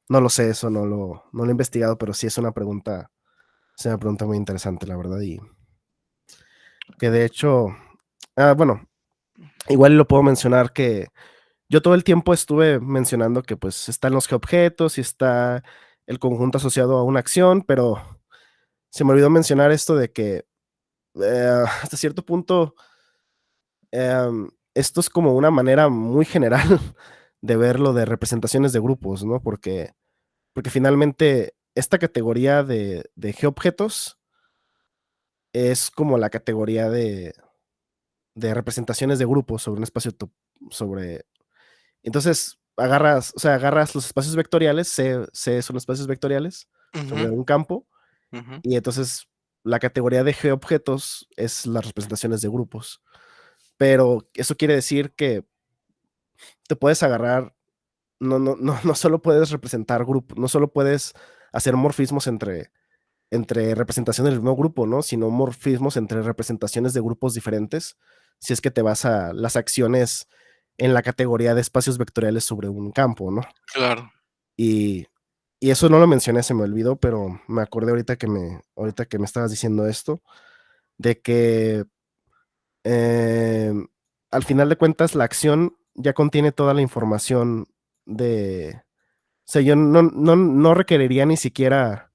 lo sé, eso no lo he investigado, pero sí es una pregunta muy interesante, la verdad, y que de hecho, bueno, igual lo puedo mencionar que yo todo el tiempo estuve mencionando que pues están los objetos y está el conjunto asociado a una acción, pero se me olvidó mencionar esto de que hasta cierto punto esto es como una manera muy general de ver lo de representaciones de grupos, ¿no? Porque finalmente esta categoría de G-objetos es como la categoría de representaciones de grupos sobre un espacio sobre. Entonces, agarras los espacios vectoriales, C son espacios vectoriales sobre Ujú, un campo, ujú. y entonces la categoría de G-objetos es las representaciones de grupos. Pero eso quiere decir que te puedes agarrar, no solo puedes representar grupos, no solo puedes hacer morfismos entre representaciones del mismo grupo, ¿no? Sino morfismos entre representaciones de grupos diferentes, si es que te vas a las acciones en la categoría de espacios vectoriales sobre un campo, ¿no? Claro. Y, y eso no lo mencioné, se me olvidó, pero me acordé ahorita que me estabas diciendo esto, de que al final de cuentas la acción ya contiene toda la información de. O sea, yo no requeriría ni siquiera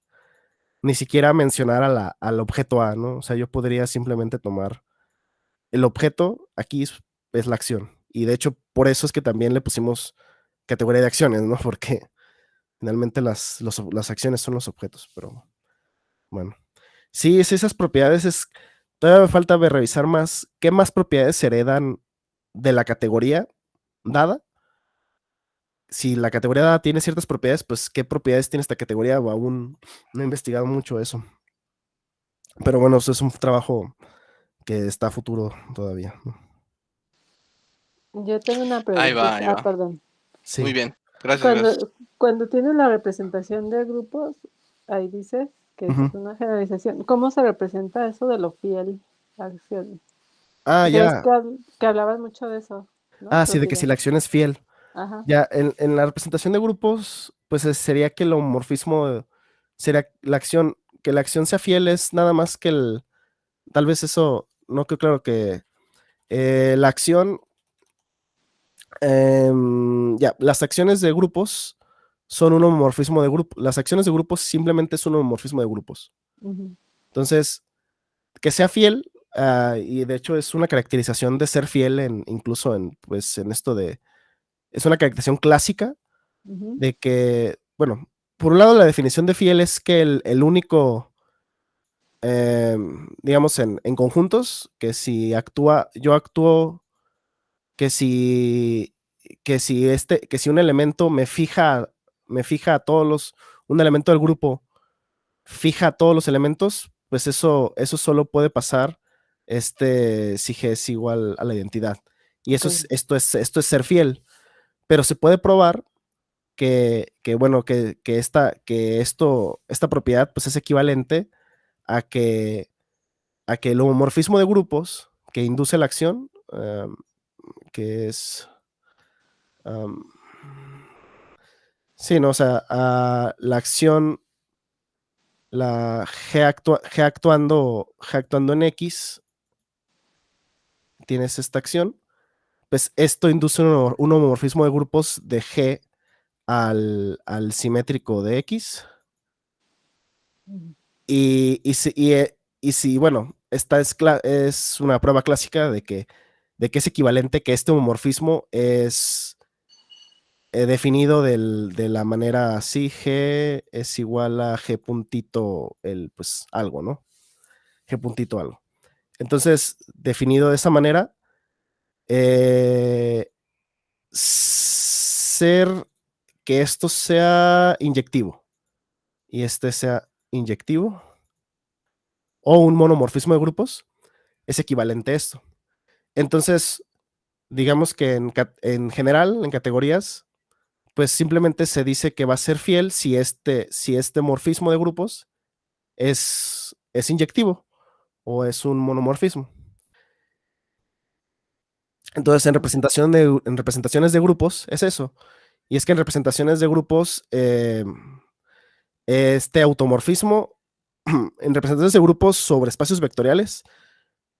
mencionar al objeto A, ¿no? O sea, yo podría simplemente tomar el objeto, aquí es la acción. Y de hecho, por eso es que también le pusimos categoría de acciones, ¿no? Porque finalmente las acciones son los objetos, pero bueno. Sí, esas propiedades todavía me falta revisar más, qué más propiedades se heredan de la categoría dada. Si la categoría dada tiene ciertas propiedades, pues qué propiedades tiene esta categoría, o aún no he investigado mucho eso. Pero bueno, eso es un trabajo que está a futuro todavía, ¿no? Yo tengo una Ahí va, preguntita. ahí Ah, va. perdón. Muy Sí. bien. Gracias, gracias. Cuando tienes la representación de grupos, ahí dices que es Ujú. una generalización. ¿Cómo se representa eso de lo fiel a acciones? Ah, Porque ves ya. que hablabas mucho de eso, ¿no? Ah, sí, de que si la acción es fiel. Ajá. Ya, en la representación de grupos, pues sería que el homomorfismo sería que la acción sea fiel es nada más que tal vez eso, no quedó claro que la acción, ya, las acciones de grupos son un homomorfismo de grupo. Las acciones de grupos simplemente es un homomorfismo de grupos. Ujú, Entonces, que sea fiel, y de hecho es una caracterización de ser fiel incluso pues, en esto es una caracterización clásica ujú, de que, bueno, por un lado la definición de fiel es que el único, digamos, en conjuntos, que si yo actúo, que si, que si un elemento me fija a un elemento del grupo fija a todos los elementos, pues eso solo puede pasar si G es igual a la identidad. Y ok. esto es ser fiel, pero se puede probar bueno, esta propiedad pues es equivalente a que el homomorfismo de grupos que induce la acción, que es, um, sí, no, o sea, la acción, la G actuando en X, tienes esta acción, pues esto induce un homomorfismo de grupos de G al simétrico de X. Ujú, Y si, bueno, esta es una prueba clásica de que es equivalente, que este homomorfismo es definido de la manera así: G es igual a G puntito, pues algo, ¿no? G puntito algo. Entonces, definido de esa manera, eh, ser que esto sea inyectivo y este sea inyectivo, o un monomorfismo de grupos, es equivalente a esto. Entonces, digamos que en general, en categorías, pues simplemente se dice que va a ser fiel si este morfismo de grupos es inyectivo o es un monomorfismo. Entonces, en representaciones de grupos es eso. Y es que en representaciones de grupos, este automorfismo, en representaciones de grupos sobre espacios vectoriales,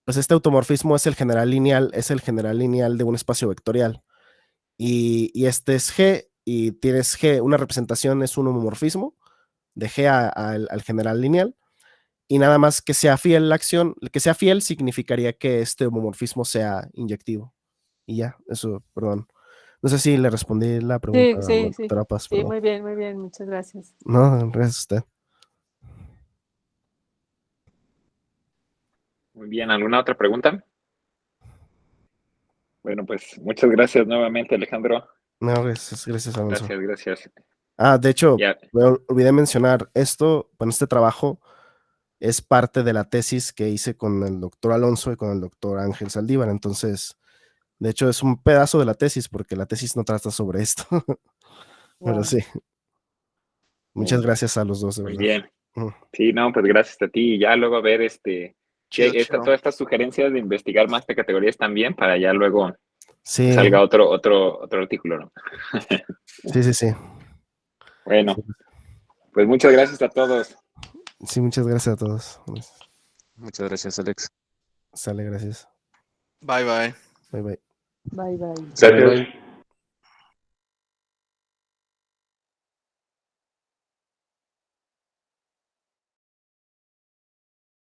pues este automorfismo es el general lineal de un espacio vectorial. Y este es G, y tienes G, una representación es un homomorfismo de G al general lineal, y nada más que sea fiel la acción, que sea fiel significaría que este homomorfismo sea inyectivo. Y ya, eso, perdón. No sé si le respondí la pregunta a Sí, la sí, doctora Paz, sí, pero muy bien, muchas gracias. no, gracias a usted. Muy bien, ¿alguna otra pregunta? Bueno, pues muchas gracias nuevamente, Alejandro. No, gracias, Alonso. Gracias. De hecho, Ya, olvidé mencionar esto, bueno, este trabajo es parte de la tesis que hice con el doctor Alonso y con el doctor Ángel Saldívar. Entonces, de hecho, es un pedazo de la tesis porque la tesis no trata sobre esto. Pero Wow. sí, muchas bien, gracias a los dos, de muy verdad. bien. Mm. Sí, no, pues gracias a ti. Y ya luego a ver si Chido, hay chido. todas estas sugerencias de investigar más de categorías también para ya luego Sí, salga otro artículo, ¿no? sí. Bueno, pues muchas gracias a todos. Sí, muchas gracias a todos. Muchas gracias, Alex. Sale, gracias. Bye, bye. Bye, bye. Bye, bye. Gracias.